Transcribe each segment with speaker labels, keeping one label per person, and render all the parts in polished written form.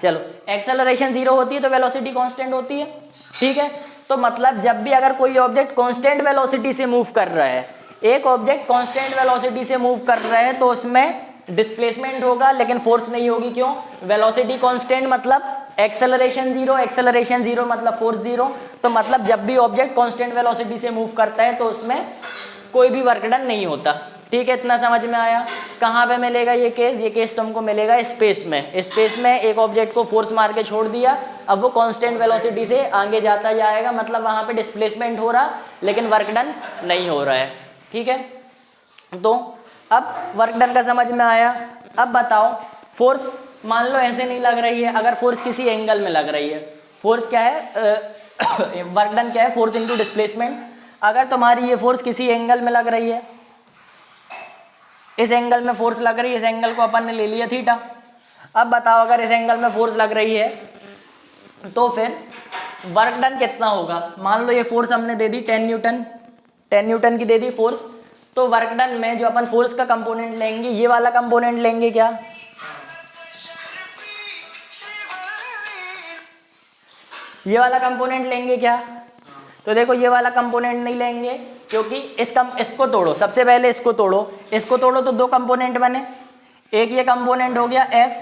Speaker 1: चलो एक्सेलरेशन 0 होती है तो वेलोसिटी कांस्टेंट होती है, ठीक है। तो मतलब जब भी अगर कोई ऑब्जेक्ट कांस्टेंट वेलोसिटी से मूव कर रहा है, एक ऑब्जेक्ट कांस्टेंट वेलोसिटी से मूव कर रहा है तो उसमें डिस्प्लेसमेंट होगा लेकिन फोर्स नहीं होगी। क्यों? वेलोसिटी कांस्टेंट मतलब एक्सेलरेशन 0, एक्सेलरेशन 0 मतलब फोर्स 0। तो मतलब जब भी ऑब्जेक्ट कांस्टेंट वेलोसिटी से मूव करता है तो उसमें कोई भी वर्क डन नहीं होता, ठीक है। इतना समझ में आया? कहाँ पे मिलेगा ये केस? ये केस तुमको मिलेगा स्पेस में। स्पेस में एक ऑब्जेक्ट को फोर्स मार के छोड़ दिया, अब वो कांस्टेंट वेलोसिटी से आगे जाता जाएगा, मतलब वहाँ पे डिस्प्लेसमेंट हो रहा लेकिन वर्क डन नहीं हो रहा है, ठीक है। तो अब वर्क डन का समझ में आया। अब बताओ फोर्स मान लो ऐसे नहीं लग रही है, अगर फोर्स किसी एंगल में लग रही है, फोर्स क्या है वर्क डन क्या है? Force into displacement. अगर तुम्हारी ये फोर्स किसी एंगल में लग रही है, इस एंगल में फोर्स लग रही है, इस एंगल को अपन ने ले लिया थीटा। अब बताओ अगर इस एंगल में फोर्स लग रही है तो फिर वर्क डन कितना होगा? मान लो ये फोर्स हमने दे दी 10 न्यूटन, 10 न्यूटन की दे दी फोर्स। तो वर्क डन में जो अपन फोर्स का कंपोनेंट लेंगे, ये वाला कंपोनेंट लेंगे क्या? ये वाला कंपोनेंट लेंगे क्या? तो देखो ये वाला कंपोनेंट नहीं लेंगे क्योंकि इसको तोड़ो, सबसे पहले इसको तोड़ो तो दो कंपोनेंट बने। एक ये कंपोनेंट हो गया एफ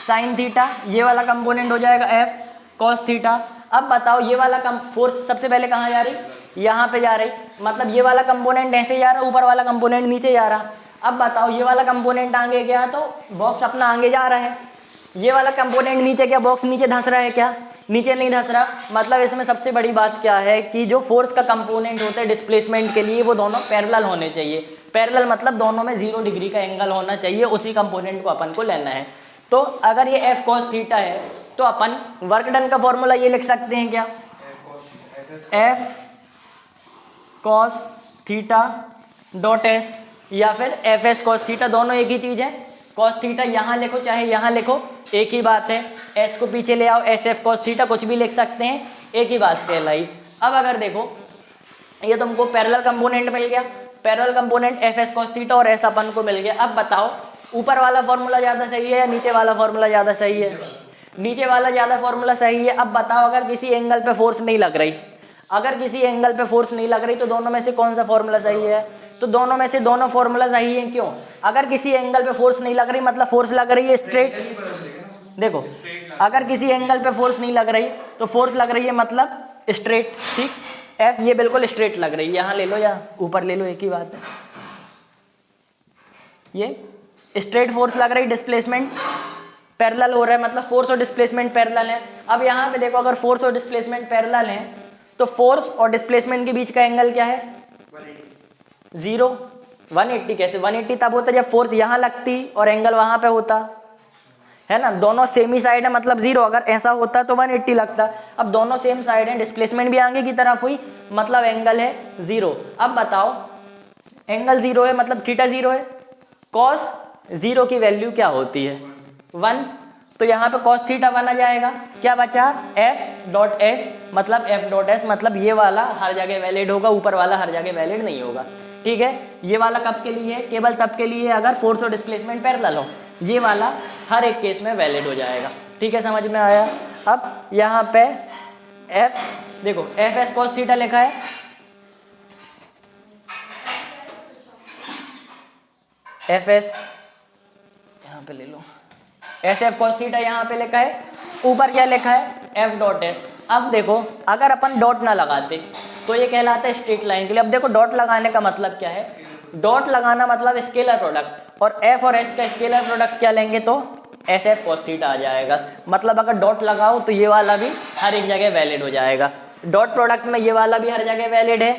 Speaker 1: साइन थीटा, ये वाला कंपोनेंट हो जाएगा एफ कॉस थीटा। अब बताओ ये वाला फोर्स सबसे पहले कहाँ जा रही? यहाँ पे जा रही, मतलब ये वाला कंपोनेंट ऐसे जा रहा, ऊपर वाला कंपोनेंट नीचे जा रहा। अब बताओ ये वाला कंपोनेंट आगे गया तो बॉक्स अपना आगे जा रहा है, ये वाला कंपोनेंट नीचे गया, बॉक्स नीचे धंस रहा है क्या? नीचे नहीं धंस रहा। मतलब इसमें सबसे बड़ी बात क्या है कि जो फोर्स का कंपोनेंट होता है डिस्प्लेसमेंट के लिए, वो दोनों पैरेलल होने चाहिए। पैरेलल मतलब दोनों में 0 डिग्री का एंगल होना चाहिए, उसी कंपोनेंट को अपन को लेना है। तो अगर ये एफ कॉस थीटा है तो अपन वर्क डन का फॉर्मूला ये लिख सकते हैं क्या? F cos theta dot S या फिर एफ एस कॉस थीटा, दोनों एक ही चीज़ है। कॉस थीटा यहाँ लिखो चाहे यहाँ लिखो, एक ही बात है। एस को पीछे ले आओ, एस एफ कॉस थीटा, कुछ भी लिख सकते हैं, एक ही बात कहलाई। अब अगर देखो ये तुमको पैरेलल कंपोनेंट मिल गया, parallel component F S cos theta और एस अपन को मिल गया। अब बताओ ऊपर वाला फॉर्मूला ज़्यादा सही है या नीचे वाला फॉर्मूला ज़्यादा सही है? नीचे वाला ज़्यादा फॉर्मूला सही है। अब बताओ अगर किसी एंगल पे फोर्स नहीं लग रही, अगर किसी एंगल पे फोर्स नहीं लग रही तो दोनों में से कौन सा फॉर्मूला सही है? तो दोनों में से दोनों फॉर्मूला सही है। क्यों? अगर किसी एंगल पे फोर्स नहीं लग रही मतलब फोर्स लग रही है स्ट्रेट। देखो अगर किसी एंगल पे फोर्स नहीं लग रही तो फोर्स लग रही है मतलब स्ट्रेट, ठीक। एफ ये बिल्कुल स्ट्रेट लग रही है, यहाँ ले लो या ऊपर ले लो, एक ही बात है। ये स्ट्रेट फोर्स लग रही, डिस्प्लेसमेंट पैरेलल हो रहा है, मतलब फोर्स और डिस्प्लेसमेंट पैरेलल है। अब यहाँ पे देखो अगर फोर्स और डिस्प्लेसमेंट पैरेलल है तो फोर्स और डिस्प्लेसमेंट के बीच का एंगल क्या है? 0। 180 कैसे? 180 तब होता जब फोर्स यहाँ लगती और एंगल वहाँ पे होता, है ना। दोनों सेम ही साइड है मतलब 0। अगर ऐसा होता तो 180 लगता। अब दोनों सेम साइड है, डिस्प्लेसमेंट भी आगे की तरफ हुई, मतलब एंगल है 0। अब बताओ एंगल 0 है मतलब थीटा 0 है, कॉस 0 की वैल्यू क्या होती है? 1। तो यहाँ पे कॉस थीटा 1 आ जाएगा। क्या बचा? एफ डॉट एस, मतलब एफ डॉट एस मतलब ये वाला हर जगह वैलिड होगा, ऊपर वाला हर जगह वैलिड नहीं होगा, ठीक है। ये वाला कब के लिए है? केवल तब के लिए अगर फोर्स और डिस्प्लेसमेंट पैरेलल हो, ये वाला हर एक केस में वैलिड हो जाएगा, ठीक है। समझ में आया? अब यहाँ पे एफ देखो एफ एस कॉस थीटा लिखा है, एफ एस यहाँ पे ले लो, एस एफ कॉस थीटा यहाँ पे लिखा है, ऊपर क्या लिखा है? F dot S. अब देखो अगर अपन डॉट ना लगाते तो ये कहलाता है स्ट्रेट लाइन के लिए। अब देखो डॉट लगाने का मतलब क्या है? डॉट लगाना मतलब स्केलर प्रोडक्ट, और एफ और एस का स्केलर प्रोडक्ट क्या लेंगे तो एस एफ कॉस थीटा आ जाएगा। मतलब अगर डॉट लगाओ तो ये वाला भी हर एक जगह वैलिड हो जाएगा। डॉट प्रोडक्ट में ये वाला भी हर जगह वैलिड है,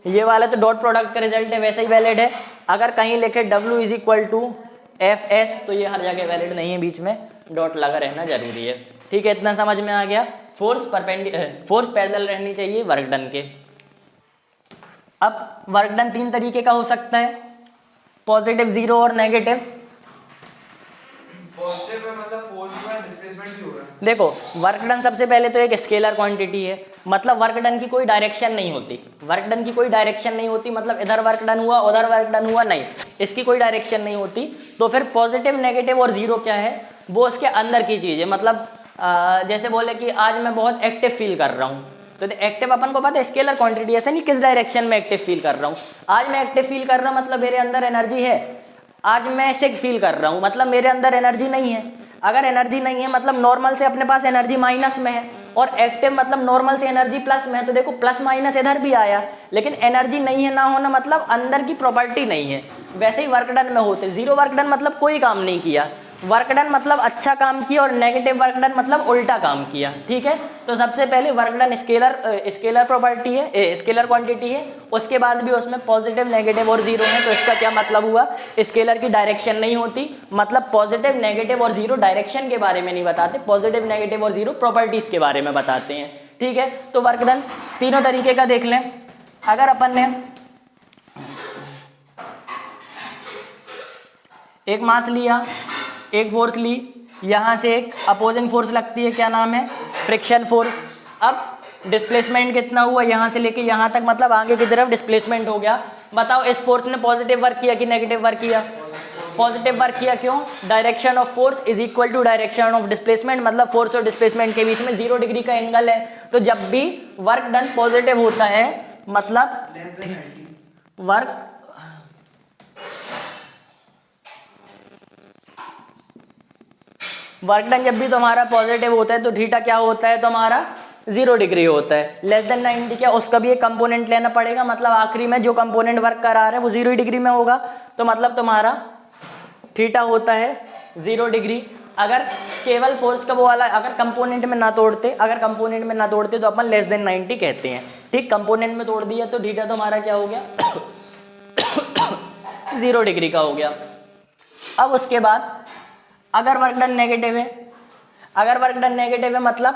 Speaker 1: ये वाला तो डॉट प्रोडक्ट का रिजल्ट है वैसे ही वैलिड है। अगर कहीं लिखे W is equal to f s तो ये हर जगह वैलिड नहीं है, बीच में डॉट लगा रहना जरूरी है, ठीक है। इतना समझ में आ गया? फोर्स पैरेलल रहनी चाहिए वर्क डन के। अब वर्क डन 3 तरीके का हो सकता है, पॉजिटिव, 0 और नेगेटिव।
Speaker 2: पॉजिटिव में मतलब फोर्स में डिस्प्लेसमेंट भी होगा।
Speaker 1: देखो वर्क डन सबसे पहले तो एक स्केलर क्वांटिटी है, मतलब वर्क डन की कोई डायरेक्शन नहीं होती, वर्क डन की कोई डायरेक्शन नहीं होती, मतलब इधर वर्क डन हुआ उधर वर्क डन हुआ, नहीं, इसकी कोई डायरेक्शन नहीं होती। तो फिर पॉजिटिव, नेगेटिव और 0 क्या है? वो उसके अंदर की चीज़ है। मतलब जैसे बोले कि आज मैं बहुत एक्टिव फील कर रहा हूँ, तो एक्टिव अपन को पता है स्केलर क्वांटिटी, ऐसा नहीं किस डायरेक्शन में एक्टिव फील कर रहा हूँ। आज मैं एक्टिव फील कर रहा हूँ मतलब मेरे अंदर एनर्जी है। आज मैं सिक फील कर रहा हूँ मतलब मेरे अंदर एनर्जी नहीं है। अगर एनर्जी नहीं है मतलब नॉर्मल से अपने पास एनर्जी माइनस में है, और एक्टिव मतलब नॉर्मल से एनर्जी प्लस में है। तो देखो प्लस माइनस इधर भी आया, लेकिन एनर्जी नहीं है ना होना मतलब अंदर की प्रॉपर्टी नहीं है। वैसे ही वर्क डन में होते, जीरो वर्क डन मतलब कोई काम नहीं किया, वर्क डन मतलब अच्छा काम किया, और नेगेटिव वर्क डन मतलब उल्टा काम किया। ठीक है, तो सबसे पहले वर्क डन स्केलर प्रॉपर्टी है, स्केलर क्वांटिटी है। उसके बाद भी उसमें पॉजिटिव, नेगेटिव और जीरो है। तो इसका क्या मतलब हुआ, स्केलर की डायरेक्शन नहीं होती, मतलब पॉजिटिव, नेगेटिव और जीरो डायरेक्शन के बारे में नहीं बताते, पॉजिटिव, नेगेटिव और जीरो प्रॉपर्टीज के बारे में बताते हैं। ठीक है, तो वर्क डन तीनों तरीके का देख लें। अगर अपन ने एक मास लिया, एक फोर्स ली, यहाँ से एक अपोजिंग फोर्स लगती है, क्या नाम है, फ्रिक्शन फोर्स। अब डिस्प्लेसमेंट कितना हुआ, यहाँ से लेके यहाँ तक, मतलब आगे की तरफ डिस्प्लेसमेंट हो गया। बताओ इस फोर्स ने पॉजिटिव वर्क किया कि नेगेटिव वर्क किया, पॉजिटिव वर्क किया। क्यों, direction of force is equal to direction of displacement, मतलब फोर्स और डिस्प्लेसमेंट के बीच में 0 डिग्री का एंगल है। तो जब भी वर्क डन पॉजिटिव होता है मतलब वर्क डन जब भी तुम्हारा पॉजिटिव होता है तो थीटा क्या होता है तुम्हारा, 0 डिग्री होता है। लेस देन 90 क्या, उसका भी एक कंपोनेंट लेना पड़ेगा, मतलब आखिरी में जो कंपोनेंट वर्क करा रहा है वो 0 डिग्री में होगा। तो मतलब तुम्हारा थीटा होता है 0 डिग्री। अगर केवल फोर्स का वो वाला, अगर कंपोनेंट में ना तोड़ते तो अपन लेस देन 90 कहते हैं। ठीक, कंपोनेंट में तोड़ दिया तो थीटा तुम्हारा क्या हो गया 0 डिग्री का हो गया। अब उसके बाद अगर वर्क डन नेगेटिव है, मतलब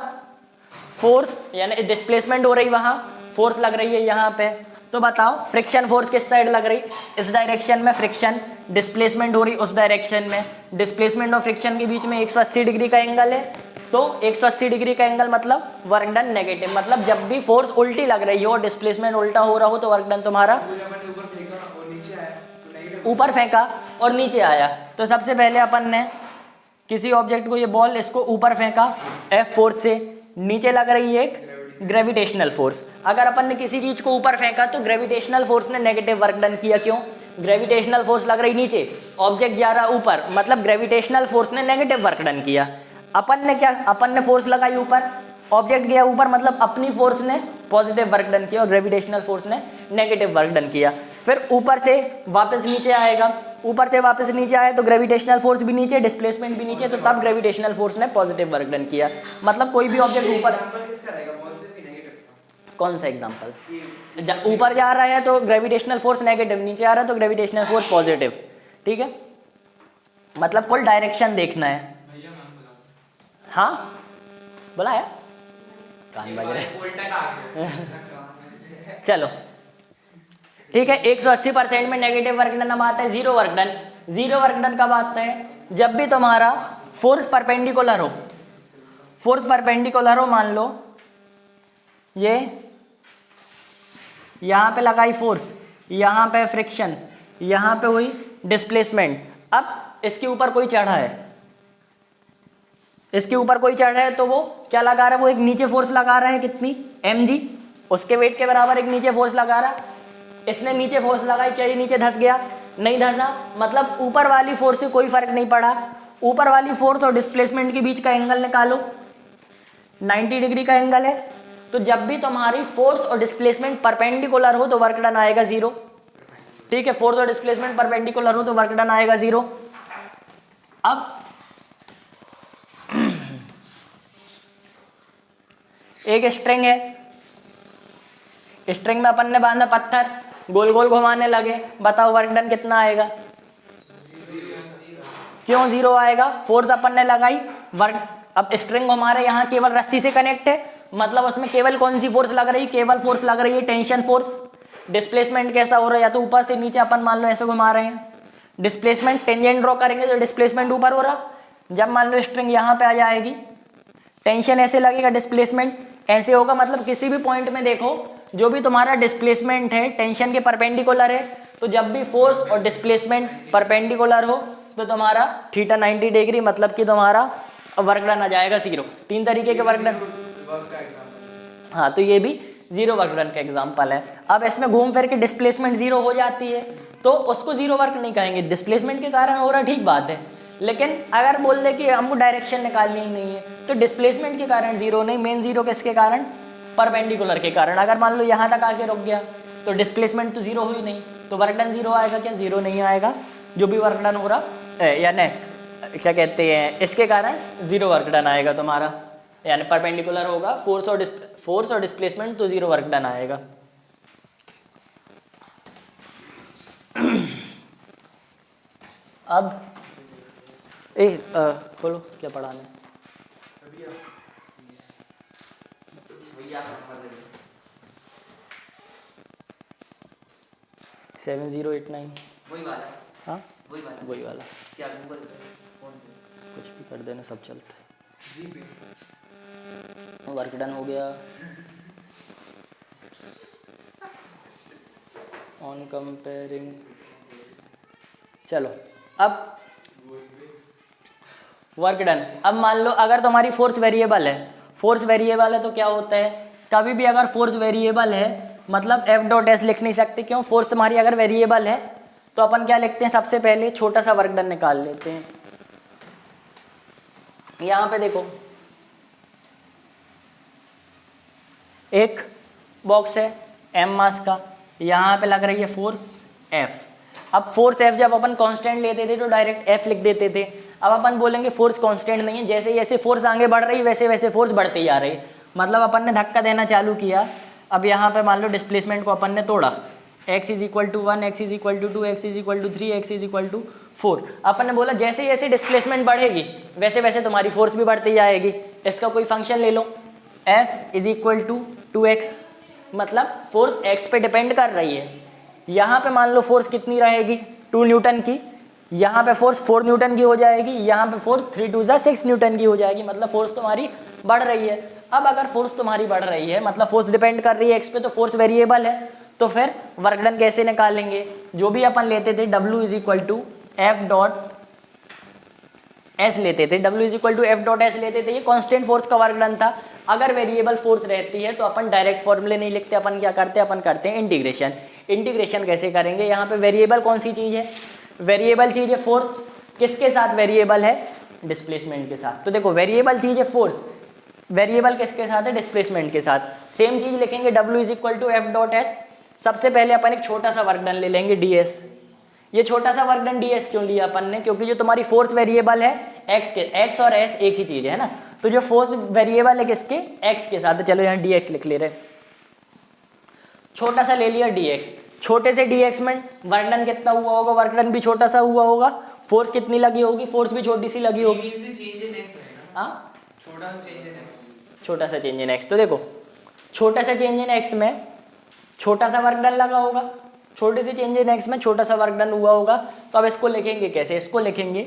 Speaker 1: फोर्स यानी डिस्प्लेसमेंट हो रही, वहां फोर्स लग रही है यहाँ पे, तो बताओ फ्रिक्शन फोर्स किस साइड लग रही, इस डायरेक्शन में फ्रिक्शन, डिस्प्लेसमेंट हो रही उस डायरेक्शन में। डिस्प्लेसमेंट और फ्रिक्शन के बीच में 180 डिग्री का एंगल है, तो 180 डिग्री का एंगल मतलब वर्क डन नेगेटिव। मतलब जब भी फोर्स उल्टी लग रही हो और डिस्प्लेसमेंट उल्टा हो रहा हो तो वर्क डन तुम्हारा ऊपर फेंका और नीचे आया। तो सबसे पहले अपन ने किसी ऑब्जेक्ट को, ये बॉल, इसको ऊपर फेंका F फोर्स से, नीचे लग रही है एक ग्रेविटेशनल फोर्स। अगर अपन ने किसी चीज को ऊपर फेंका तो ग्रेविटेशनल फोर्स ने नेगेटिव वर्क डन किया। क्यों, ग्रेविटेशनल फोर्स लग रही नीचे, ऑब्जेक्ट जा रहा ऊपर, मतलब ग्रेविटेशनल फोर्स ने नेगेटिव वर्क डन किया। अपन ने फोर्स लगाई ऊपर, ऑब्जेक्ट गया ऊपर, मतलब अपनी फोर्स ने पॉजिटिव वर्क डन किया और ग्रेविटेशनल फोर्स ने नेगेटिव वर्क डन किया। फिर ऊपर से वापस नीचे आएगा, ऊपर से वापस नीचे आए तो ग्रेविटेशनल फोर्स भी नीचे, डिस्प्लेसमेंट भी नीचे, तो तब ग्रेविटेशनल फोर्स ने पॉजिटिव वर्क डन किया। मतलब कोई भी ऑब्जेक्ट ऊपर, कौन सा एग्जांपल, ऊपर जा रहा है तो ग्रेविटेशनल फोर्स नेगेटिव, नीचे आ रहा है तो ग्रेविटेशनल फोर्स पॉजिटिव। ठीक है, मतलब कुल डायरेक्शन देखना है। हाँ बुलाया, कान बज रहे चलो ठीक है। 180% में नेगेटिव वर्क डन अब आता है zero work done. Zero work done कब आता है, जब भी तुम्हारा फोर्स परपेंडिकुलर हो, फोर्स परपेंडिकुलर हो, मान लो ये यहां पे लगाई फोर्स, यहां पे फ्रिक्शन, यहां पे हुई डिस्प्लेसमेंट। अब इसके ऊपर कोई चढ़ा है, इसके ऊपर कोई चढ़ा है तो वो क्या लगा रहा है, वो एक नीचे फोर्स लगा रहा है, कितनी, mg, उसके वेट के बराबर एक नीचे फोर्स लगा रहा है। इसने नीचे फोर्स लगाई, क्या ये नीचे धंस गया, नहीं धंसा, मतलब ऊपर वाली फोर्स से कोई फर्क नहीं पड़ा। ऊपर वाली फोर्स और डिस्प्लेसमेंट के बीच का एंगल निकालो, 90 डिग्री का एंगल है। तो जब भी तुम्हारी फोर्स और डिस्प्लेसमेंट परपेंडिकुलर हो तो वर्क डन आएगा जीरो। ठीक है, फोर्स और डिस्प्लेसमेंट परपेंडिकुलर हो तो वर्क डन आएगा जीरो। अब एक स्ट्रिंग है, स्ट्रिंग में अपन ने बांधा पत्थर, गोल गोल घुमाने लगे, बताओ वर्क डन कितना आएगा, क्यों जीरो आएगा, फोर्स अपन ने लगाई, वर्क, अब स्ट्रिंग हमारे यहाँ केवल रस्सी से कनेक्ट है, मतलब उसमें केवल कौन सी फोर्स लग रही है, केवल फोर्स लग रही है टेंशन फोर्स। डिस्प्लेसमेंट कैसा हो रहा है, या तो ऊपर से नीचे अपन मान लो ऐसे घुमा रहे हैं, डिस्प्लेसमेंट टेंजेंट ड्रॉ करेंगे तो डिस्प्लेसमेंट ऊपर हो रहा। जब मान लो स्ट्रिंग यहाँ पे आ जाएगी, टेंशन ऐसे लगेगा, डिस्प्लेसमेंट ऐसे होगा। मतलब किसी भी पॉइंट में देखो, जो भी तुम्हारा डिस्प्लेसमेंट है टेंशन के परपेंडिकुलर है, तो जब भी फोर्स और डिस्प्लेसमेंट परपेंडिकुलर हो तो तुम्हारा थीटा 90 डिग्री, मतलब कि तुम्हारा वर्क डन आ जाएगा 0। 3 तरीके के वर्क डन।
Speaker 2: वर्क का एग्जांपल।
Speaker 1: हाँ, तो ये भी 0 वर्क डन का एग्जाम्पल है। अब इसमें घूम फिर के डिस्प्लेसमेंट 0 हो जाती है तो उसको 0 वर्क नहीं कहेंगे, डिस्प्लेसमेंट के कारण हो रहा, ठीक बात है। लेकिन अगर बोल दे कि हमको डायरेक्शन निकालनी ही नहीं है तो डिस्प्लेसमेंट के कारण 0 नहीं, मेन 0 किसके कारण, परपेंडिकुलर के कारण। अगर मान लो यहाँ तक आके रुक गया तो डिस्प्लेसमेंट तो 0 हुई नहीं, तो वर्क डन 0 आएगा क्या, 0 नहीं आएगा। जो भी वर्क डन हो रहा है, यानी क्या कहते हैं, इसके कारण 0 वर्क डन आएगा तुम्हारा, यानी परपेंडिकुलर होगा, फोर्स और डिस्प्लेसमेंट तो 0 वर्क डन आएगा। अब खोलो क्या पढ़ाना है। 7089
Speaker 3: वही वाला।
Speaker 1: हाँ
Speaker 3: वही वाला।
Speaker 1: वही वाला,
Speaker 3: क्या गूगल पे, फोन पे,
Speaker 1: कुछ भी कर देना, सब चलता
Speaker 2: जी पे।
Speaker 1: है। वर्क डन हो गया। ऑन कंपेयरिंग, चलो अब वर्क डन। अब मान लो अगर तुम्हारी फोर्स वेरिएबल है, फोर्स वेरिएबल है तो क्या होता है, कभी भी अगर फोर्स वेरिएबल है मतलब एफ डॉट एस लिख नहीं सकते, क्यों, फोर्स तुम्हारी अगर वेरिएबल है तो अपन क्या लिखते हैं, सबसे पहले छोटा सा वर्क डन निकाल लेते हैं। यहां पे देखो एक बॉक्स है एम मास का, यहाँ पे लग रही है फोर्स एफ। अब फोर्स एफ जब अपन कांस्टेंट लेते थे तो डायरेक्ट एफ लिख देते थे। अब अपन बोलेंगे फोर्स कांस्टेंट नहीं है, जैसे जैसे फोर्स आगे बढ़ रही वैसे वैसे फोर्स बढ़ती जा रही, मतलब अपन ने धक्का देना चालू किया। अब यहाँ पे मान लो डिस्प्लेसमेंट को अपन ने तोड़ा, x is equal to 1, x is equal to 2, x is equal to 3, x is equal to 4। अपन ने बोला जैसे जैसे डिस्प्लेसमेंट बढ़ेगी वैसे वैसे तुम्हारी फोर्स भी बढ़ती जाएगी। इसका कोई फंक्शन ले लो, f is equal to 2x, मतलब फोर्स x पे डिपेंड कर रही है। यहाँ पे मान लो फोर्स कितनी रहेगी, 2 न्यूटन की, यहाँ पे फोर्स 4 न्यूटन की हो जाएगी, यहाँ पे फोर्स 3 2 6 न्यूटन की हो जाएगी, मतलब फोर्स तुम्हारी बढ़ रही है। अब अगर फोर्स तुम्हारी बढ़ रही है मतलब फोर्स डिपेंड कर रही है x पे, तो फोर्स वेरिएबल है, तो फिर वर्क डन कैसे निकालेंगे, जो भी अपन लेते थे W is equal to F dot s लेते थे, W is equal to F dot s लेते थे, ये कांस्टेंट फोर्स का वर्क डन था। अगर वेरिएबल फोर्स रहती है तो अपन डायरेक्ट फॉर्मूले नहीं लिखते, अपन क्या करते हैं, अपन करते हैं इंटीग्रेशन। इंटीग्रेशन कैसे करेंगे, यहाँ पे वेरिएबल कौन सी चीज़ है, वेरिएबल चीज़ है फोर्स, किसके साथ वेरिएबल है, डिस्प्लेसमेंट के साथ। तो देखो वेरिएबल चीज़ है फोर्स, वेरिएबल किसके साथ है, डिस्प्लेसमेंट के साथ। सेम चीज़ लिखेंगे W is equal to F dot s. सबसे पहले अपन एक छोटा सा वर्क डन ले लेंगे ds। ये छोटा सा वर्क डन ds क्यों लिया अपन ने, क्योंकि जो तुम्हारी फोर्स वेरिएबल है x के, x और s एक ही चीज़ है ना, तो जो फोर्स वेरिएबल है किसके, x के साथ, चलो यहाँ dx लिख ले रहे, छोटा सा ले लिया dx। छोटे से dx में वर्क डन कितना हुआ होगा, वर्क डन भी छोटा सा हुआ होगा, फोर्स कितनी लगी होगी, फोर्स भी छोटी सी लगी होगी।
Speaker 2: चेंज इन x है ना,
Speaker 1: हाँ
Speaker 2: छोटा सा चेंज इन x।
Speaker 1: छोटा सा चेंज इन x, तो देखो छोटा सा चेंज इन x में छोटा सा वर्क डन लगा होगा, छोटे से चेंज इन x में छोटा सा वर्क डन हुआ होगा। तो अब इसको लिखेंगे कैसे, इसको लिखेंगे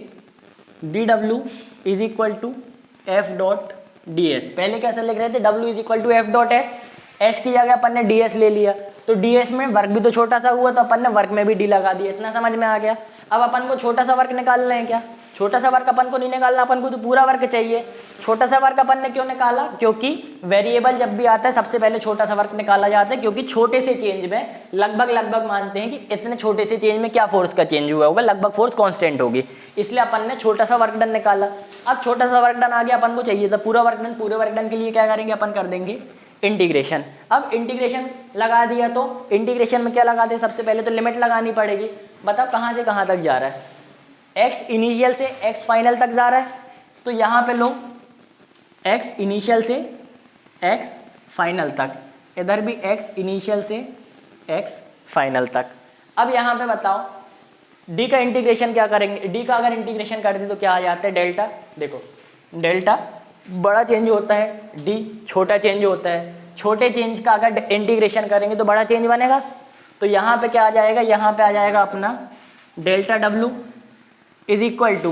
Speaker 1: dw is equal to F dot d s. पहले कैसे लिख रहे थे, w is equal to F dot s, s की जगह अपन ने ds ले लिया, तो ds में वर्क भी तो छोटा सा हुआ तो अपन ने वर्क में भी d लगा दिया। इतना समझ में आ गया। अब अपन को छोटा सा वर्क निकालना है क्या, छोटा सा वर्क अपन को नहीं निकालना, अपन को तो पूरा वर्क चाहिए। छोटा सा वर्क अपन ने क्यों निकाला, क्योंकि वेरिएबल जब भी आता है सबसे पहले छोटा सा वर्क निकाला जाता है, क्योंकि छोटे से चेंज में लगभग मानते हैं कि इतने छोटे से चेंज में क्या फोर्स का चेंज हुआ होगा, लगभग फोर्स कांस्टेंट होगी, इसलिए अपन ने छोटा सा वर्क डन निकाला। अब छोटा सा वर्क डन आ गया, अपन को चाहिए था पूरा वर्क डन, पूरे वर्क डन के लिए क्या करेंगे, अपन कर देंगे इंटीग्रेशन। अब इंटीग्रेशन लगा दिया तो इंटीग्रेशन में क्या लगा दे, सबसे पहले तो लिमिट लगानी पड़ेगी। बताओ कहाँ से कहाँ तक जा रहा है, x इनिशियल से x फाइनल तक जा रहा है, तो यहाँ पे लो x इनिशियल से x फाइनल तक, इधर भी x इनिशियल से x फाइनल तक। अब यहाँ पे बताओ d का इंटीग्रेशन क्या करेंगे, d का अगर इंटीग्रेशन कर दें तो क्या आ जाता है, डेल्टा। देखो डेल्टा बड़ा चेंज होता है, d छोटा चेंज होता है, छोटे चेंज का अगर इंटीग्रेशन करेंगे तो बड़ा चेंज बनेगा। तो यहाँ पे क्या आ जाएगा, यहाँ पे आ जाएगा अपना delta w is equal to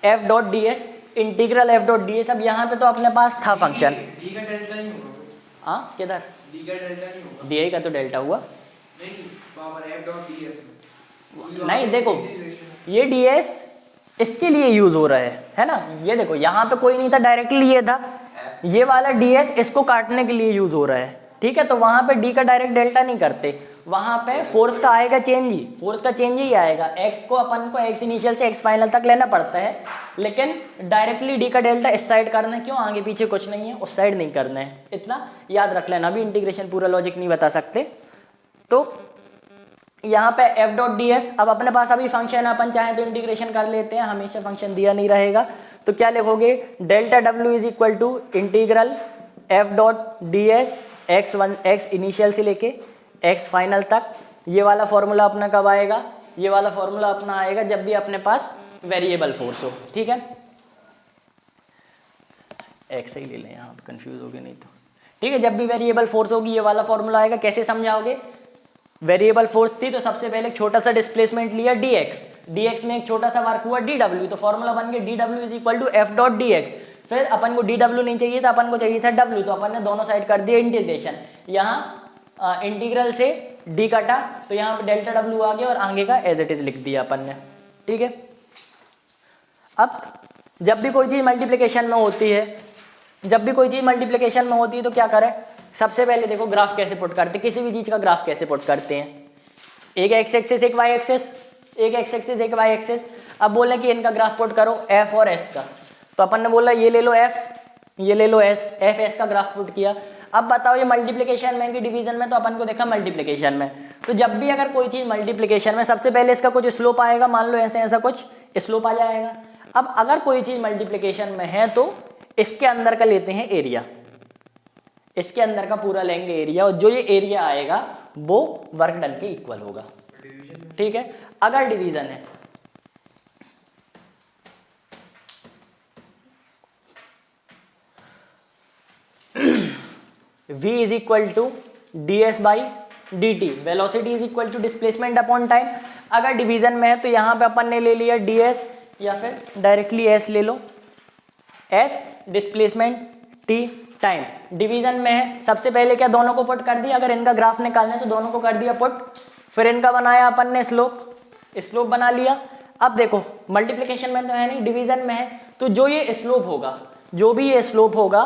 Speaker 1: F dot d s, integral f dot d s. अब यहाँ पे तो अपने पास था फंक्शन,
Speaker 2: d का डेल्टा नहीं होगा,
Speaker 1: हाँ किधर,
Speaker 2: d का डेल्टा नहीं होगा,
Speaker 1: डी आई का तो डेल्टा हुआ,
Speaker 2: नहीं पावर f डॉट ds में
Speaker 1: नहीं देखो, ये ds इसके लिए यूज हो रहा है ना। ये देखो यहाँ पे कोई नहीं था, डायरेक्टली ये था, ये वाला ds इसको काटने के लिए यूज हो रहा है, ठीक है। तो वहां पे d का डायरेक्ट डेल्टा नहीं करते, वहां पे फोर्स का आएगा चेंज ही, फोर्स का चेंज ही आएगा। x को अपन को x इनिशियल से x फाइनल तक लेना पड़ता है, लेकिन डायरेक्टली d का डेल्टा इस साइड करना है, क्यों, आगे पीछे कुछ नहीं है, उस साइड नहीं करना है, इतना याद रख लेना। अभी इंटीग्रेशन पूरा लॉजिक नहीं बता सकते। तो यहाँ पे एफ डॉट डी एस, अब अपने पास अभी फंक्शन है, अपन चाहें तो इंटीग्रेशन कर लेते हैं, हमेशा फंक्शन दिया नहीं रहेगा। तो क्या लिखोगे, डेल्टा डब्ल्यू is equal to integral f dot d s x initial से लेके x फाइनल तक। ये वाला फॉर्मूला अपना कब आएगा, ये वाला फॉर्मूला अपना आएगा जब भी अपने पास वेरिएबल फोर्स हो, ठीक है। x ही ले लें, यहाँ पे कंफ्यूज हो गए नहीं तो, ठीक है। जब भी वेरिएबल फोर्स होगी ये वाला फॉर्मूला आएगा। कैसे समझाओगे, वेरिएबल फोर्स थी तो सबसे पहले छोटा सा डिस्प्लेसमेंट लिया dx में एक छोटा सा वर्क हुआ dw, तो फॉर्मूला बन गया dw is equal to F dot dx। फिर अपन को dw नहीं चाहिए था, अपन को चाहिए था w, तो अपन ने दोनों साइड कर दिया इंटीग्रेशन। यहाँ इंटीग्रल से d कटा तो यहाँ पे डेल्टा w आ गया और आगे का एज इट इज लिख दिया अपन ने, ठीक है। अब जब भी कोई चीज मल्टीप्लिकेशन में होती है, तो क्या करें, सबसे पहले देखो ग्राफ कैसे पुट करते हैं, किसी भी चीज का ग्राफ कैसे पुट करते हैं, एक एक्स एक्सिस एक वाई एक्सिस, एक एक्स एक्सिस एक वाई एक्सिस। अब बोले कि इनका ग्राफ पुट करो एफ और एस का, तो अपन ने बोला ये ले लो एफ, ये ले लो एस, एफ एस का ग्राफ पुट किया। अब बताओ ये मल्टीप्लिकेशन में कि डिवीजन में, तो अपन को देखा मल्टीप्लिकेशन में। तो जब भी अगर कोई चीज मल्टीप्लिकेशन में, सबसे पहले इसका कुछ स्लोप आएगा, मान लो ऐसे ऐसा कुछ स्लोप आ जाएगा। अब अगर कोई चीज मल्टीप्लिकेशन में है तो इसके अंदर का लेते हैं एरिया, इसके अंदर का पूरा लेंगे एरिया, और जो ये एरिया आएगा वो वर्क डन के इक्वल होगा, ठीक है। अगर डिवीजन है, v is equal to d s by d t, velocity is equal to displacement upon time. अगर डिवीजन में है तो यहाँ पे अपन ने ले लिया ds, या फिर डायरेक्टली s ले लो, s displacement, t time. Division में है, सबसे पहले क्या दोनों को पुट कर दिया, अगर इनका ग्राफ निकालना है तो दोनों को कर दिया पुट, फिर इनका बनाया अपन ने स्लोप बना लिया। अब देखो मल्टीप्लिकेशन में तो है नहीं, डिवीजन में है, तो जो ये स्लोप होगा, जो भी ये स्लोप होगा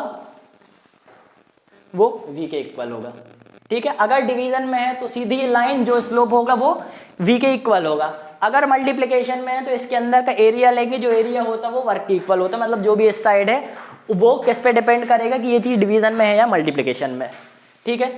Speaker 1: वो v के इक्वल होगा, ठीक है। अगर डिवीजन में है तो सीधी लाइन जो स्लोप होगा वो v के इक्वल होगा। अगर मल्टीप्लिकेशन में है तो इसके अंदर का एरिया लेंगे, जो एरिया होता है वो वर्क के इक्वल होता है, मतलब जो भी इस साइड है वो किस पे डिपेंड करेगा कि ये चीज डिवीजन में है या मल्टीप्लिकेशन में, ठीक है।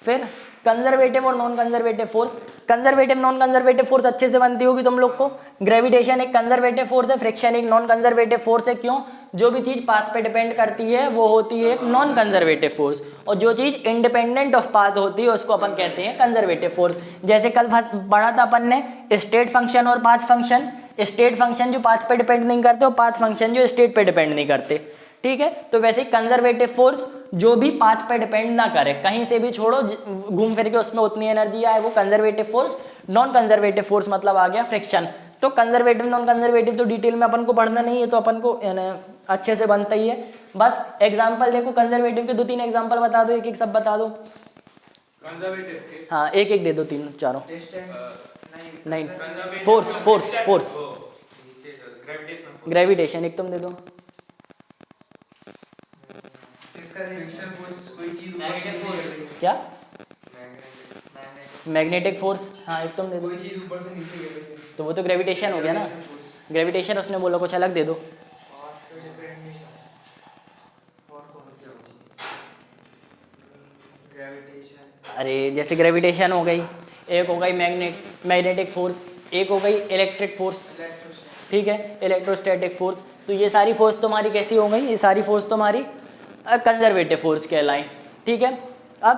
Speaker 1: फिर कंजर्वेटिव और non conservative force, conservative non conservative force अच्छे से बनती होगी तुम लोग को। ग्रेविटेशन एक कंजर्वेटिव फोर्स है, फ्रिक्शन एक नॉन कंजर्वेटिव फोर्स है। क्यों, जो भी चीज पाथ पे डिपेंड करती है वो होती है एक नॉन कंजर्वेटिव फोर्स, और जो चीज इंडिपेंडेंट ऑफ पाथ होती है उसको अपन कहते हैं कंजर्वेटिव फोर्स। जैसे कल पढ़ा था अपन ने स्टेट फंक्शन और पाथ फंक्शन, स्टेट फंक्शन जो पाथ पे डिपेंड नहीं करते और पाथ फंक्शन जो स्टेट पे डिपेंड नहीं करते, ठीक है। तो वैसे कंजर्वेटिव फोर्स जो भी पाथ पे डिपेंड ना करे, कहीं से भी छोड़ो घूम फिर के उसमें उतनी एनर्जी आए, वो conservative force. Non conservative force मतलब आ गया फ्रिक्शन। तो कंजर्वेटिव नॉन कंजर्वेटिव तो डिटेल में अपन को पढ़ना नहीं है, तो अपन को अच्छे से बनता ही है। बस एग्जांपल देखो, कंजर्वेटिव के 2-3 एग्जांपल बता दो, एक सब बता दो।
Speaker 2: कंजर्वेटिव के,
Speaker 1: हाँ एक दे दो, 3 4
Speaker 2: डिस्टेंस
Speaker 1: नहीं, फोर्स ग्रेविटेशन एक तुम दे दो।
Speaker 2: इसका फ्रिक्शन फोर्स, कोई चीज ऊपर से
Speaker 3: Magnetic
Speaker 2: नीचे
Speaker 3: force।
Speaker 2: गिर रही है,
Speaker 1: क्या,
Speaker 3: मैग्नेट,
Speaker 1: मैग्नेटिक फोर्स, हाँ एक तुम दे दो।
Speaker 2: कोई चीज ऊपर से नीचे गिर रही है,
Speaker 1: तो वो तो ग्रेविटेशन हो गया ना, ग्रेविटेशन उसने बोला, कुछ अलग दे दो।
Speaker 2: पाथ पे डिपेंड नहीं करता। और कौन सी होती है, ग्रेविटेशन।
Speaker 1: अरे जैसे ग्रेविटेशन हो गई, एक हो गई मैग्नेटिक फोर्स, एक हो गई इलेक्ट्रिक फोर्स, ठीक है, इलेक्ट्रोस्टैटिक फोर्स। तो ये सारी फोर्स तुम्हारी कैसी हो गई, ये सारी फोर्स तुम्हारी कंजर्वेटिव फोर्स कहलाई, ठीक है। अब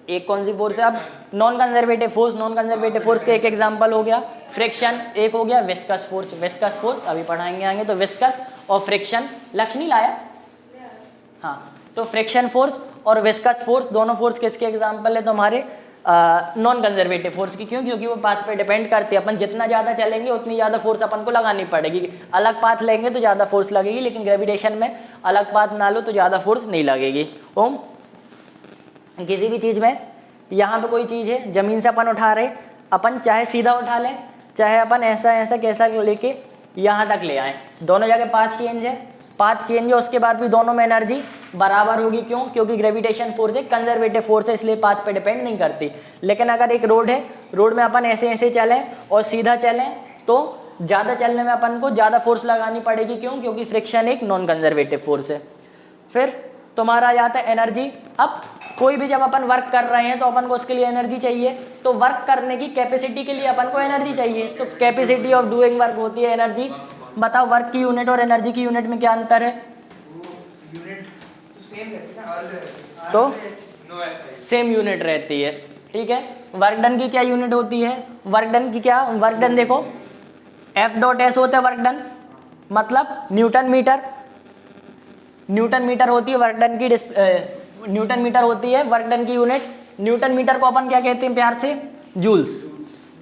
Speaker 1: एक कौन सी फोर्स है, अब non conservative force. Non conservative force का एक एग्जांपल हो गया फ्रिक्शन, एक हो गया विस्कस फोर्स। विस्कस फोर्स अभी पढ़ाएंगे आगे। तो विस्कस और फ्रिक्शन, लक्ष्य नहीं लाया, हाँ। तो फ्रिक्शन फोर्स और विस्कस फोर्स दोनों फोर्स किसके एग्जांपल है तुम्हारे, नॉन कंजर्वेटिव फोर्स की। क्यों, क्योंकि वो पाथ पे डिपेंड करती है। अपन जितना ज़्यादा चलेंगे उतनी ज़्यादा फोर्स अपन को लगानी पड़ेगी। अलग पाथ लेंगे तो ज़्यादा फोर्स लगेगी, लेकिन ग्रेविटेशन में अलग पाथ ना लो तो ज़्यादा फोर्स नहीं लगेगी। ओम, किसी भी चीज़ में यहाँ पे कोई चीज़ है, ज़मीन से अपन उठा रहे, अपन चाहे सीधा उठा लें, चाहे अपन ऐसा ऐसा कैसा लेके यहाँ तक ले आए, दोनों जगह पाथ चेंज है, पाथ चेंज है, उसके बाद भी दोनों में एनर्जी बराबर होगी। क्यों? क्योंकि ग्रेविटेशन फोर्स है, कंजर्वेटिव फोर्स है, इसलिए पाथ पे डिपेंड नहीं करती। लेकिन अगर एक रोड है, रोड में अपन ऐसे ऐसे चलें और सीधा चलें तो ज़्यादा चलने में अपन को ज़्यादा फोर्स लगानी पड़ेगी। क्यों? क्योंकि फ्रिक्शन एक नॉन कंजर्वेटिव फोर्स है। फिर तुम्हारा आ जाता है एनर्जी। अब कोई भी जब अपन वर्क कर रहे हैं तो अपन को उसके लिए एनर्जी चाहिए, तो वर्क करने की कैपेसिटी के लिए अपन को एनर्जी चाहिए, तो कैपेसिटी ऑफ डूइंग वर्क होती है एनर्जी। बताओ वर्क की यूनिट और एनर्जी की यूनिट में क्या अंतर है?
Speaker 2: यूनिट तो सेम रहती है ना, अर्ग
Speaker 1: तो
Speaker 2: नो एफ
Speaker 1: सेम यूनिट रहती है, ठीक है। वर्क डन की क्या यूनिट होती है? वर्क डन की क्या, वर्क डन देखो F डॉट एस होता है वर्क डन, मतलब न्यूटन मीटर, न्यूटन मीटर होती है वर्क डन की न्यूटन मीटर होती है वर्क डन की यूनिट। न्यूटन मीटर को अपन क्या कहते हैं प्यार से? जूल्स,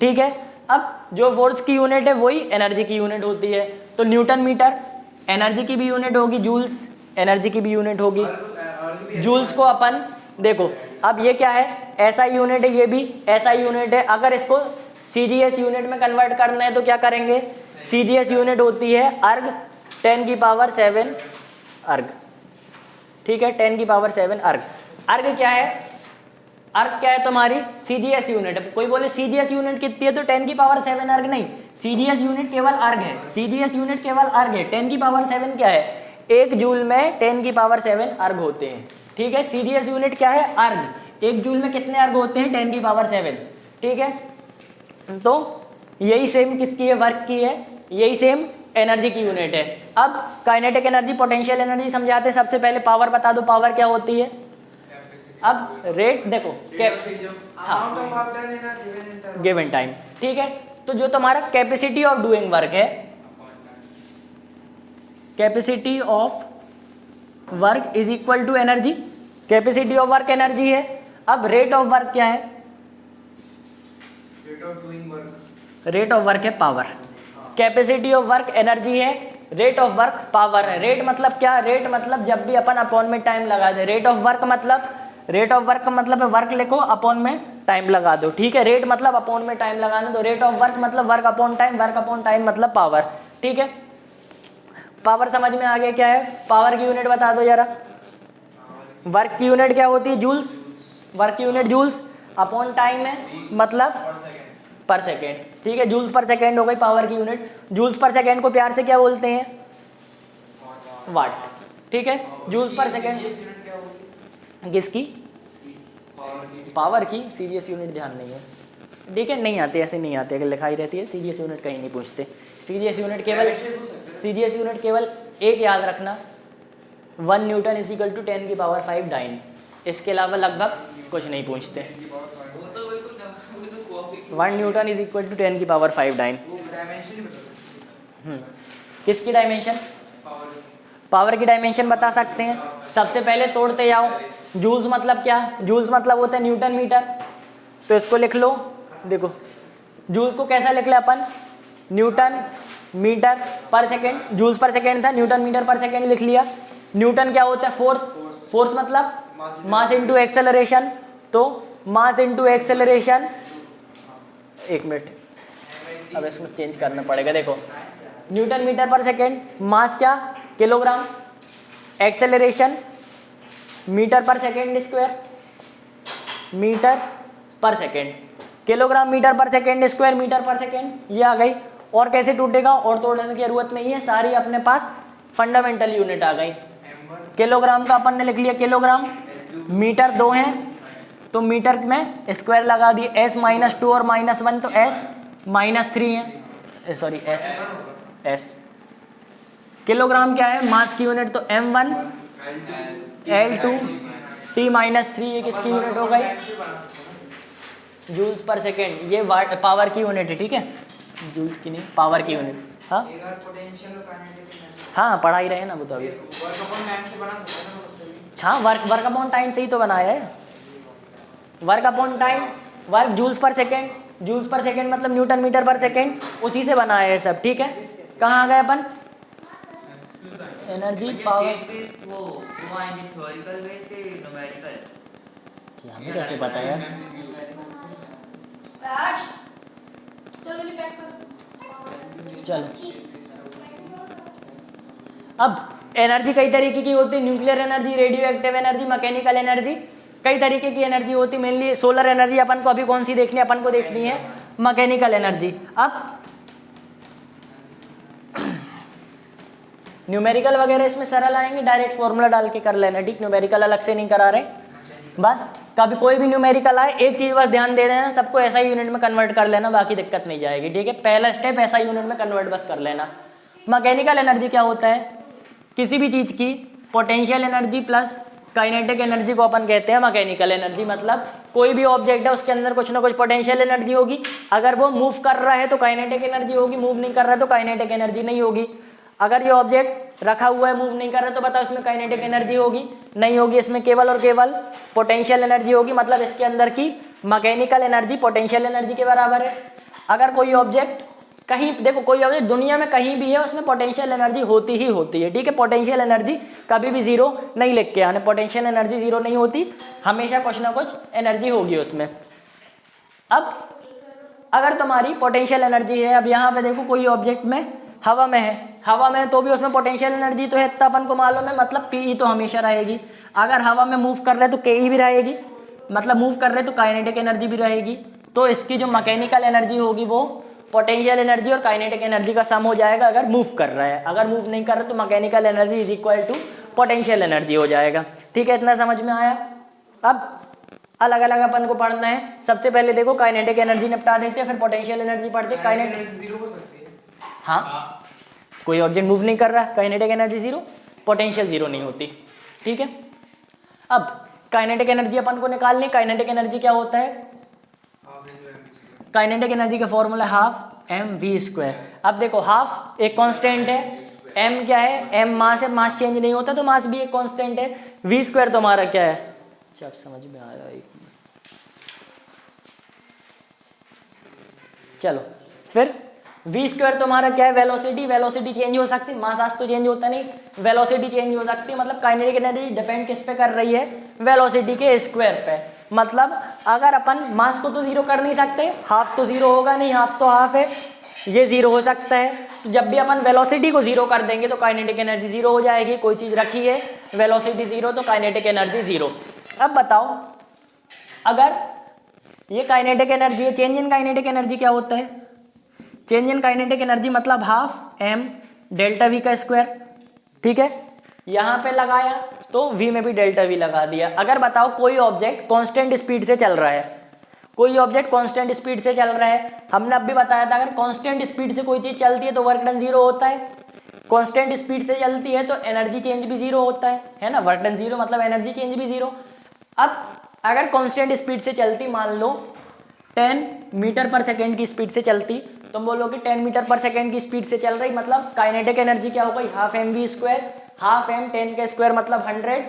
Speaker 1: ठीक है। अब जो फोर्स की यूनिट है वही एनर्जी की यूनिट होती है, तो न्यूटन मीटर, एनर्जी की भी यूनिट होगी जूल्स, एनर्जी की भी यूनिट होगी जूल्स को अपन देखो। अब ये क्या है? ऐसा यूनिट है, ये भी ऐसा यूनिट है। अगर इसको सीजीएस यूनिट में कन्वर्ट करना है तो क्या करेंगे? सीजीएस यूनिट होती है अर्ग 10 की पावर 7 अर्ग, ठीक है, 10 की पावर 7 अर्ग। अर्ग क्या है? अर्ग क्या है तुम्हारी? सीजीएस यूनिट है। कोई बोले सीजीएस यूनिट कितनी है तो 10 की पावर 7 अर्ग नहीं, सीजीएस यूनिट केवल अर्ग है, सीजीएस यूनिट केवल अर्ग है। 10 की पावर 7 क्या है? 1 जूल में 10 की पावर 7 अर्ग होते हैं, ठीक है। सीजीएस यूनिट क्या है? अर्ग। 1 जूल में कितने अर्ग होते हैं? 10 की पावर 7, ठीक है। तो यही सेम किसकी है? वर्क की है। यही सेम एनर्जी की यूनिट है। अब काइनेटिक एनर्जी, पोटेंशियल एनर्जी समझाते हैं। सबसे पहले पावर बता दो, पावर क्या होती है? अब रेट देखो गिवन टाइम, ठीक है। तो जो तुम्हारा कैपेसिटी ऑफ डूइंग वर्क है, capacity of work is equal to energy, capacity of work energy है। अब रेट ऑफ वर्क क्या है? रेट ऑफ वर्क है power. Capacity of work energy है, रेट ऑफ वर्क पावर है। रेट मतलब क्या? रेट मतलब जब भी अपन अपॉन में टाइम लगा दे। रेट ऑफ वर्क मतलब, रेट ऑफ वर्क का मतलब है वर्क लिखो, अपॉन में टाइम लगा दो, ठीक है। रेट मतलब अपॉन में टाइम लगाना, तो रेट ऑफ वर्क मतलब work upon time, work upon time मतलब पावर, ठीक है। पावर समझ में आ गया क्या है? पावर की यूनिट बता दो जरा। वर्क की यूनिट क्या होती है? जूल्स। वर्क की यूनिट जूल्स, अपॉन टाइम है मतलब पर सेकेंड, ठीक है। जूल्स पर सेकेंड हो गई पावर की यूनिट। जूल्स पर सेकेंड को प्यार से क्या बोलते हैं? वाट, ठीक है। जूल्स पर सेकेंड किसकी? पावर की। सीजीएस यूनिट ध्यान नहीं है, ठीक है, नहीं आते, ऐसे नहीं आते, अगर लिखाई रहती है सीजीएस यूनिट कहीं नहीं पूछते। सीजीएस यूनिट केवल, सीजीएस यूनिट केवल एक याद रखना, 1 न्यूटन इज इक्वल टू 10 की पावर 5 डाइन। इसके अलावा लगभग कुछ नहीं पूछते। 1 न्यूटन इज इक्वल टू 10 की पावर 5 डाइन। किसकी डायमेंशन? पावर की डायमेंशन बता सकते हैं। सबसे पहले तोड़ते जाओ। जूल्स मतलब क्या? जूल्स मतलब होता है न्यूटन मीटर, तो इसको लिख लो। देखो जूल्स को कैसा लिख ले अपन? Newton metre per second, joules per second था, न्यूटन मीटर पर सेकेंड लिख लिया। न्यूटन क्या होता है? फोर्स। फोर्स मतलब मास इनटू एक्सेलरेशन, तो मास इनटू एक्सेलरेशन, एक मिनट अब इसमें चेंज करना पड़ेगा। देखो न्यूटन मीटर पर सेकेंड, मास क्या? Kilogram, acceleration metre per second square, metre per second, kilogram metre per second square, metre per second, ये आ गई। और कैसे टूटेगा? और तोड़ने की जरूरत नहीं है, सारी अपने पास फंडामेंटल यूनिट आ गई। किलोग्राम का अपन ने लिख लिया किलोग्राम, मीटर 2 हैं तो मीटर में स्क्वायर लगा दिए, s -2 और -1 तो s -3 है, सॉरी s। किलोग्राम क्या है? मास की यूनिट, तो m1 L2 T-3, ये किसकी यूनिट हो गई? Joules per second. ये पावर की यूनिट है, ठीक है, जूल्स की नहीं, पावर की यूनिट। हाँ हाँ पढ़ा ही रहे ना वो तो अभी। हाँ वर्क अपॉन टाइम से ही तो बनाया है। Work upon time, work joules per second, joules per second मतलब न्यूटन मीटर पर सेकेंड, उसी से बनाया है सब, ठीक है। कहाँ आ गए अपन? Energy power.
Speaker 3: वो आएंगे थ्योरिकल बेस के न्यूमेरिकल?
Speaker 1: हमें कैसे पता यार?
Speaker 4: चलो पैक करो।
Speaker 1: चलो अब एनर्जी कई तरीके की होती है, nuclear energy, radio active energy, mechanical energy, कई तरीके की एनर्जी होती है। मेनली सोलर एनर्जी अपन को अभी कौन सी देखनी है, अपन को देखनी है मैकेनिकल एनर्जी। अब न्यूमेरिकल वगैरह इसमें सरल आएंगे, डायरेक्ट फॉर्मूला डाल के कर लेना, ठीक, न्यूमेरिकल अलग से नहीं करा रहे। बस कभी कोई भी न्यूमेरिकल आए एक चीज बस ध्यान दे देना, सबको ऐसा यूनिट में कन्वर्ट कर लेना, बाकी दिक्कत नहीं जाएगी, ठीक है। पहला स्टेप ऐसा यूनिट में कन्वर्ट बस कर लेना। मैकेनिकल एनर्जी क्या होता है? किसी भी चीज की potential energy plus kinetic energy को अपन कहते हैं मैकेनिकल एनर्जी। मतलब कोई भी ऑब्जेक्ट है उसके अंदर कुछ ना कुछ पोटेंशियल एनर्जी होगी, अगर वो मूव कर रहा है तो काइनेटिक एनर्जी होगी, मूव नहीं कर रहा है तो काइनेटिक एनर्जी नहीं होगी। अगर ये ऑब्जेक्ट रखा हुआ है मूव नहीं कर रहा तो बताओ इसमें काइनेटिक एनर्जी होगी? नहीं होगी, इसमें केवल और केवल पोटेंशियल एनर्जी होगी। मतलब इसके अंदर की मैकेनिकल एनर्जी पोटेंशियल एनर्जी के बराबर है। अगर कोई ऑब्जेक्ट कहीं, देखो कोई ऑब्जेक्ट दुनिया में कहीं भी है उसमें पोटेंशियल एनर्जी होती ही होती है, ठीक है। पोटेंशियल एनर्जी कभी भी जीरो नहीं लिख के आने, पोटेंशियल एनर्जी जीरो नहीं होती, हमेशा कुछ ना कुछ एनर्जी होगी उसमें। अब अगर तुम्हारी पोटेंशियल एनर्जी है, अब यहाँ पे देखो कोई ऑब्जेक्ट में हवा में है, हवा में तो भी उसमें पोटेंशियल एनर्जी तो है, इतना अपन को मालूम है, मतलब पीई तो हमेशा रहेगी। अगर हवा में मूव कर रहे तो केई भी रहेगी, मतलब मूव कर रहे तो काइनेटिक एनर्जी भी रहेगी। तो इसकी जो मैकेनिकल एनर्जी होगी वो पोटेंशियल एनर्जी और काइनेटिक एनर्जी का सम हो जाएगा अगर मूव कर रहा है। अगर मूव नहीं कर रहा तो mechanical energy is equal to potential energy हो जाएगा, ठीक है। इतना समझ में आया? अब अलग अलग अपन को पढ़ना है। सबसे पहले देखो काइनेटिक एनर्जी निपटा देते हैं, फिर पोटेंशियल एनर्जी पढ़ते हैं। काइनेटिक
Speaker 2: जीरो हो सकती है।
Speaker 1: हाँ, कोई ऑब्जेक्ट मूव नहीं कर रहा, kinetic energy zero, potential zero नहीं होती, ठीक है। अब काइनेटिक एनर्जी अपन को निकालनी। काइनेटिक एनर्जी क्या होता है? काइनेटिक एनर्जी का formula half m v square. अब देखो हाफ एक कांस्टेंट है, एम क्या है? एम मास है, मास चेंज नहीं होता तो मास भी एक कांस्टेंट है। वी स्क्वायर तो हमारा क्या है? अच्छा अब समझ में आया, एक मिनट, चलो फिर वी स्क्वायर तुम्हारा क्या है? वेलोसिटी। वेलोसिटी चेंज हो सकती है, मास आज तो चेंज होता नहीं, वेलोसिटी चेंज हो सकती है। मतलब काइनेटिक एनर्जी डिपेंड किस पे कर रही है? वेलोसिटी के स्क्वायर पे। मतलब अगर अपन मास को तो जीरो कर नहीं सकते, हाफ तो जीरो होगा नहीं, हाफ तो हाफ है, ये जीरो हो सकता है। तो जब भी अपन वेलोसिटी को जीरो कर देंगे तो काइनेटिक एनर्जी जीरो हो जाएगी। कोई चीज रखी है वेलोसिटी जीरो तो काइनेटिक एनर्जी जीरो। अब बताओ अगर ये काइनेटिक एनर्जी है, चेंज इन काइनेटिक एनर्जी क्या होता है? चेंज इन काइनेटिक एनर्जी मतलब हाफ एम डेल्टा वी का स्क्वायर, ठीक है। यहाँ पे लगाया तो v में भी डेल्टा वी लगा दिया। अगर बताओ कोई ऑब्जेक्ट कांस्टेंट स्पीड से चल रहा है, कोई ऑब्जेक्ट कांस्टेंट स्पीड से चल रहा है, हमने अब भी बताया था अगर कांस्टेंट स्पीड से कोई चीज चलती है तो वर्क डन जीरो होता है। कांस्टेंट स्पीड से चलती है तो एनर्जी चेंज भी जीरो होता है ना। वर्क डन जीरो मतलब एनर्जी चेंज भी जीरो। अब अगर कांस्टेंट स्पीड से चलती, मान लो 10 मीटर पर सेकेंड की स्पीड से चलती, तुम बोलोगे 10 मीटर पर सेकेंड की स्पीड से चल रही, मतलब काइनेटिक एनर्जी क्या हो गई? Half m v square. Half m 10 का स्क्वायर मतलब 100,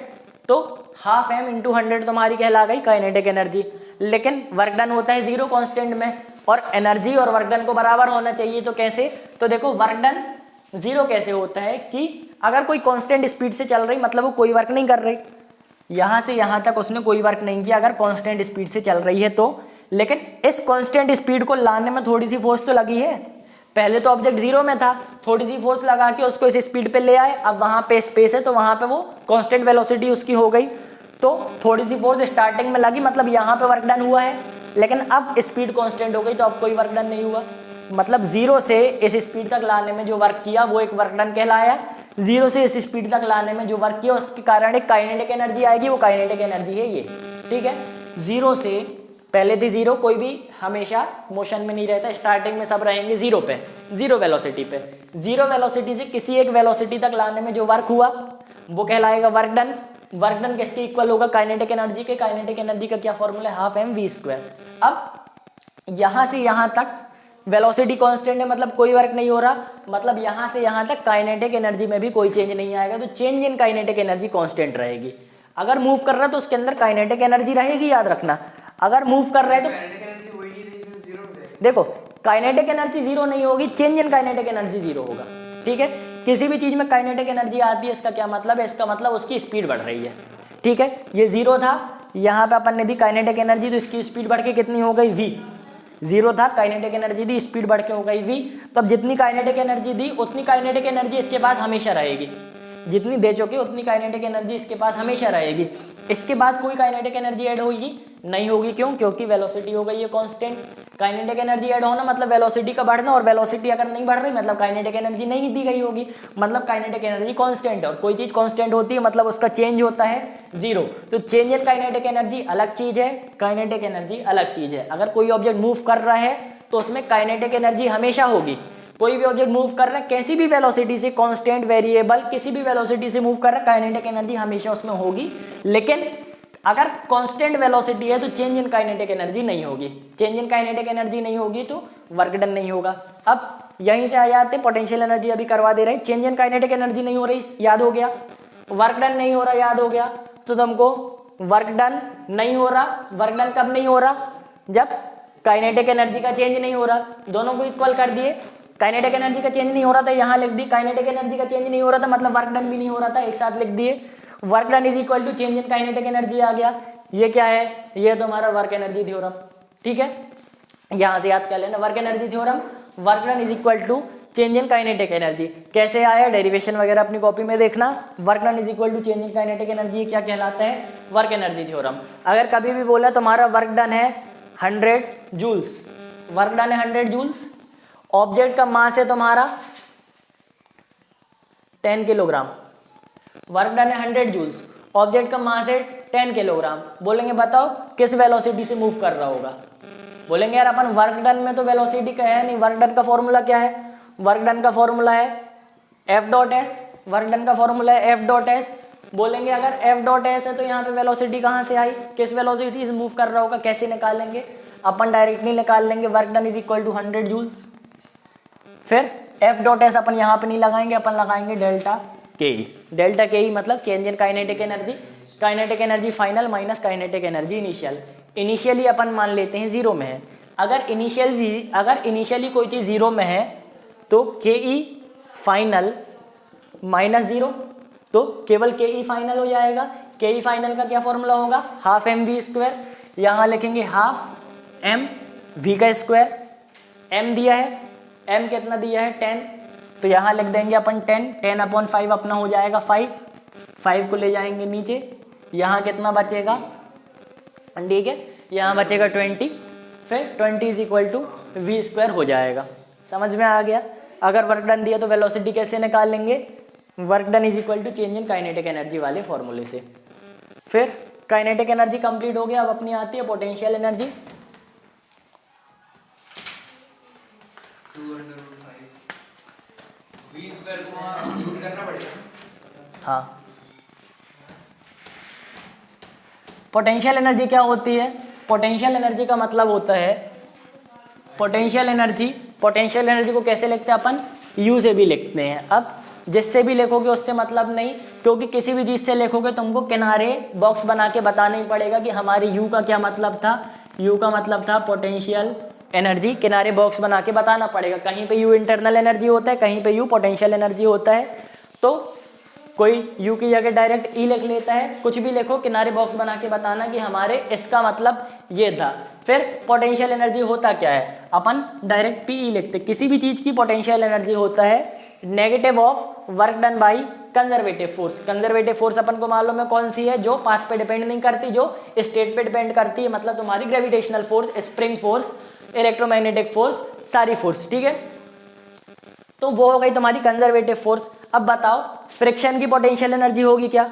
Speaker 1: तो हाफ एम इंटू 100 तुम्हारी कहला गई काइनेटिक एनर्जी। लेकिन वर्क डन होता है जीरो कांस्टेंट में, और एनर्जी और वर्क डन को बराबर होना चाहिए। तो कैसे? तो देखो वर्क डन जीरो कैसे होता है कि अगर कोई कांस्टेंट स्पीड से चल रही मतलब वो कोई वर्क नहीं कर रही, यहाँ से यहाँ तक उसने कोई वर्क नहीं किया अगर कांस्टेंट स्पीड से चल रही है तो। लेकिन इस कांस्टेंट स्पीड को लाने में थोड़ी सी फोर्स तो लगी है। पहले तो ऑब्जेक्ट जीरो में था, थोड़ी सी फोर्स लगा के उसको इस स्पीड पे ले आए, अब वहां पे स्पेस है तो वहां पे वो कांस्टेंट वेलोसिटी उसकी हो गई। तो थोड़ी सी फोर्स स्टार्टिंग में लगी, मतलब यहाँ पे वर्क डन हुआ है, लेकिन अब स्पीड कांस्टेंट हो गई तो अब कोई वर्क डन नहीं हुआ। मतलब जीरो से इस स्पीड तक लाने में जो वर्क किया वो एक वर्क डन कहलाया। जीरो से इस स्पीड तक लाने में जो वर्क किया उसके कारण एक काइनेटिक एनर्जी आएगी, वो काइनेटिक एनर्जी है ये, ठीक है। जीरो से पहले थी जीरो, कोई भी हमेशा मोशन में नहीं रहता, स्टार्टिंग में सब रहेंगे जीरो पे, जीरो वेलोसिटी पे। जीरो वेलोसिटी से किसी एक वेलोसिटी तक लाने में जो वर्क हुआ वो कहलाएगा वर्क डन। वर्क डन किसके इक्वल होगा? काइनेटिक एनर्जी के। काइनेटिक एनर्जी का क्या फॉर्मूला है? Half m v square. अब यहाँ से यहाँ तक वेलोसिटी कांस्टेंट है, मतलब कोई वर्क नहीं हो रहा, मतलब यहाँ से यहाँ तक काइनेटिक एनर्जी में भी कोई चेंज नहीं आएगा, तो change in kinetic energy constant रहेगी। अगर मूव कर रहा है तो उसके अंदर काइनेटिक एनर्जी रहेगी, याद रखना। अगर मूव कर रहे हैं तो देखो काइनेटिक एनर्जी जीरो नहीं होगी, change in kinetic energy zero होगा, ठीक है। किसी भी चीज में काइनेटिक एनर्जी आती है इसका क्या मतलब है? इसका मतलब उसकी स्पीड बढ़ रही है, ठीक है। ये जीरो था, यहाँ पे अपन ने दी काइनेटिक एनर्जी, तो इसकी स्पीड बढ़ के कितनी हो गई v, 0 था, काइनेटिक एनर्जी दी, स्पीड बढ़ के हो गई v। तब जितनी काइनेटिक एनर्जी दी उतनी काइनेटिक एनर्जी इसके पास हमेशा रहेगी, जितनी दे चुके उतनी काइनेटिक एनर्जी इसके पास हमेशा रहेगी। इसके बाद कोई काइनेटिक एनर्जी ऐड होगी नहीं होगी, क्यों? क्योंकि वेलोसिटी हो गई है कांस्टेंट। काइनेटिक एनर्जी ऐड होना मतलब वेलोसिटी का बढ़ना, और वेलोसिटी अगर नहीं बढ़ रही मतलब काइनेटिक एनर्जी नहीं दी गई होगी, मतलब काइनेटिक एनर्जी कांस्टेंट है। और कोई चीज कांस्टेंट होती है मतलब उसका चेंज होता है 0। तो चेंज इन काइनेटिक एनर्जी अलग चीज है, काइनेटिक एनर्जी अलग चीज है। अगर कोई ऑब्जेक्ट मूव कर रहा है तो उसमें काइनेटिक एनर्जी हमेशा होगी। कोई भी ऑब्जेक्ट मूव कर रहा है कैसी भी वेलोसिटी से, कांस्टेंट, वेरिएबल, किसी भी वेलोसिटी से मूव कर रहा है, काइनेटिक एनर्जी हमेशा उसमें होगी। लेकिन अगर कांस्टेंट वेलोसिटी है तो चेंज इन काइनेटिक एनर्जी नहीं होगी। चेंज इन काइनेटिक एनर्जी नहीं होगी तो वर्क डन नहीं होगा। अब यहीं से आ जाते हैं, पोटेंशियल एनर्जी अभी करवा दे रहे हैं। चेंज इन काइनेटिक एनर्जी नहीं हो रही, याद हो गया। वर्क डन नहीं हो रहा, याद हो गया। तो तुमको वर्क डन नहीं हो रहा, वर्क डन कब नहीं हो रहा? जब काइनेटिक एनर्जी का चेंज नहीं हो रहा। दोनों को इक्वल कर दिए, काइनेटिक एनर्जी का चेंज नहीं हो रहा था, यहाँ लिख दी काइनेटिक एनर्जी का चेंज नहीं हो रहा था, मतलब वर्क डन भी नहीं हो रहा था, एक साथ लिख दिए। Work done is equal to change in kinetic energy आ गया। ये क्या है? ये तुम्हारा वर्क एनर्जी थ्योरम, ठीक है, यहाँ से याद कर लेना work energy theorem. Work done is equal to change in kinetic energy. कैसे आया? डेरिवेशन वगैरह अपनी कॉपी में देखना। Work done is equal to change in kinetic energy क्या कहलाता है? Work energy theorem. अगर कभी भी बोला तुम्हारा वर्क डन है 100 जूल्स, वर्क डन है 100 जूल्स, ऑब्जेक्ट का मास है तुम्हारा 10 किलोग्राम, वर्क डन है 100 जूल्स, ऑब्जेक्ट का मास है 10 किलोग्राम। बोलेंगे बताओ किस वेलोसिटी से मूव कर रहा होगा? बोलेंगे यार अपन वर्क डन में तो वेलोसिटी का है नहीं, वर्क डन का फॉर्मूला क्या है? वर्क डन का फॉर्मूला है F dot S, work done का फॉर्मूला है F डॉट एस। बोलेंगे अगर F डॉट एस है तो यहाँ पे वेलोसिटी कहाँ से आई? किस वेलोसिटी से मूव कर रहा होगा? कैसे निकालेंगे? अपन डायरेक्टली निकाल लेंगे, work done is equal to 100 joules. फिर F डॉट एस अपन यहाँ पे नहीं लगाएंगे, अपन लगाएंगे डेल्टा के ई। डेल्टा के ई मतलब change in kinetic energy, kinetic energy final minus kinetic energy initial. Initially अपन मान लेते हैं 0 में है। अगर इनिशियली कोई चीज़ 0 में है तो के ई फाइनल माइनस 0, तो केवल के ई फाइनल हो जाएगा। के ई फाइनल का क्या फॉर्मूला होगा? Half m v square. यहाँ लिखेंगे हाफ एम वी का स्क्वायर। एम दिया है, एम कितना दिया है? 10, तो यहाँ लिख देंगे अपन 10 अपॉन 5 अपना हो जाएगा 5 को ले जाएंगे नीचे, यहाँ कितना बचेगा? ठीक है, यहाँ बचेगा 20, फिर 20 is equal to v square हो जाएगा। समझ में आ गया? अगर वर्क डन दिया तो वेलोसिटी कैसे निकाल लेंगे? Work done is equal to change in kinetic energy वाले फॉर्मूले से। फिर काइनेटिक एनर्जी कंप्लीट हो गया, अब अपनी आती है पोटेंशियल एनर्जी।
Speaker 2: 2/5 v स्क्वायर को वहाँ इंक्लूड करना पड़ेगा।
Speaker 1: हाँ, पोटेंशियल एनर्जी क्या होती है? पोटेंशियल एनर्जी का मतलब होता है पोटेंशियल एनर्जी को कैसे लिखते हैं अपन? यू से भी लिखते हैं। अब जिससे भी लिखोगे उससे मतलब नहीं, क्योंकि किसी भी चीज़ से लिखोगे तुमको किनारे बॉक्स बना के बताना ही पड़ेगा कि हमारे यू का क्या मतलब था। यू का मतलब था पोटेंशियल एनर्जी, किनारे बॉक्स बना के बताना पड़ेगा। कहीं पे यू इंटरनल एनर्जी होता है, कहीं पे यू पोटेंशियल एनर्जी होता है। तो कोई यू की जगह डायरेक्ट ई लिख लेता है, कुछ भी लिखो किनारे बॉक्स बना के बताना कि हमारे इसका मतलब ये था। फिर पोटेंशियल एनर्जी होता क्या है? अपन डायरेक्ट पी ई लिखते। किसी भी चीज़ की पोटेंशियल एनर्जी होता है negative of work done by conservative force. Conservative force अपन को मालूम है कौन सी है? जो पाथ पे डिपेंड नहीं करती, जो स्टेट पे डिपेंड करती है, मतलब तुम्हारी gravitational force, spring force, electromagnetic force, सारी फोर्स, ठीक है। तो वो हो गई तुम्हारी कंजर्वेटिव फोर्स। अब बताओ फ्रिक्शन की पोटेंशियल एनर्जी होगी क्या?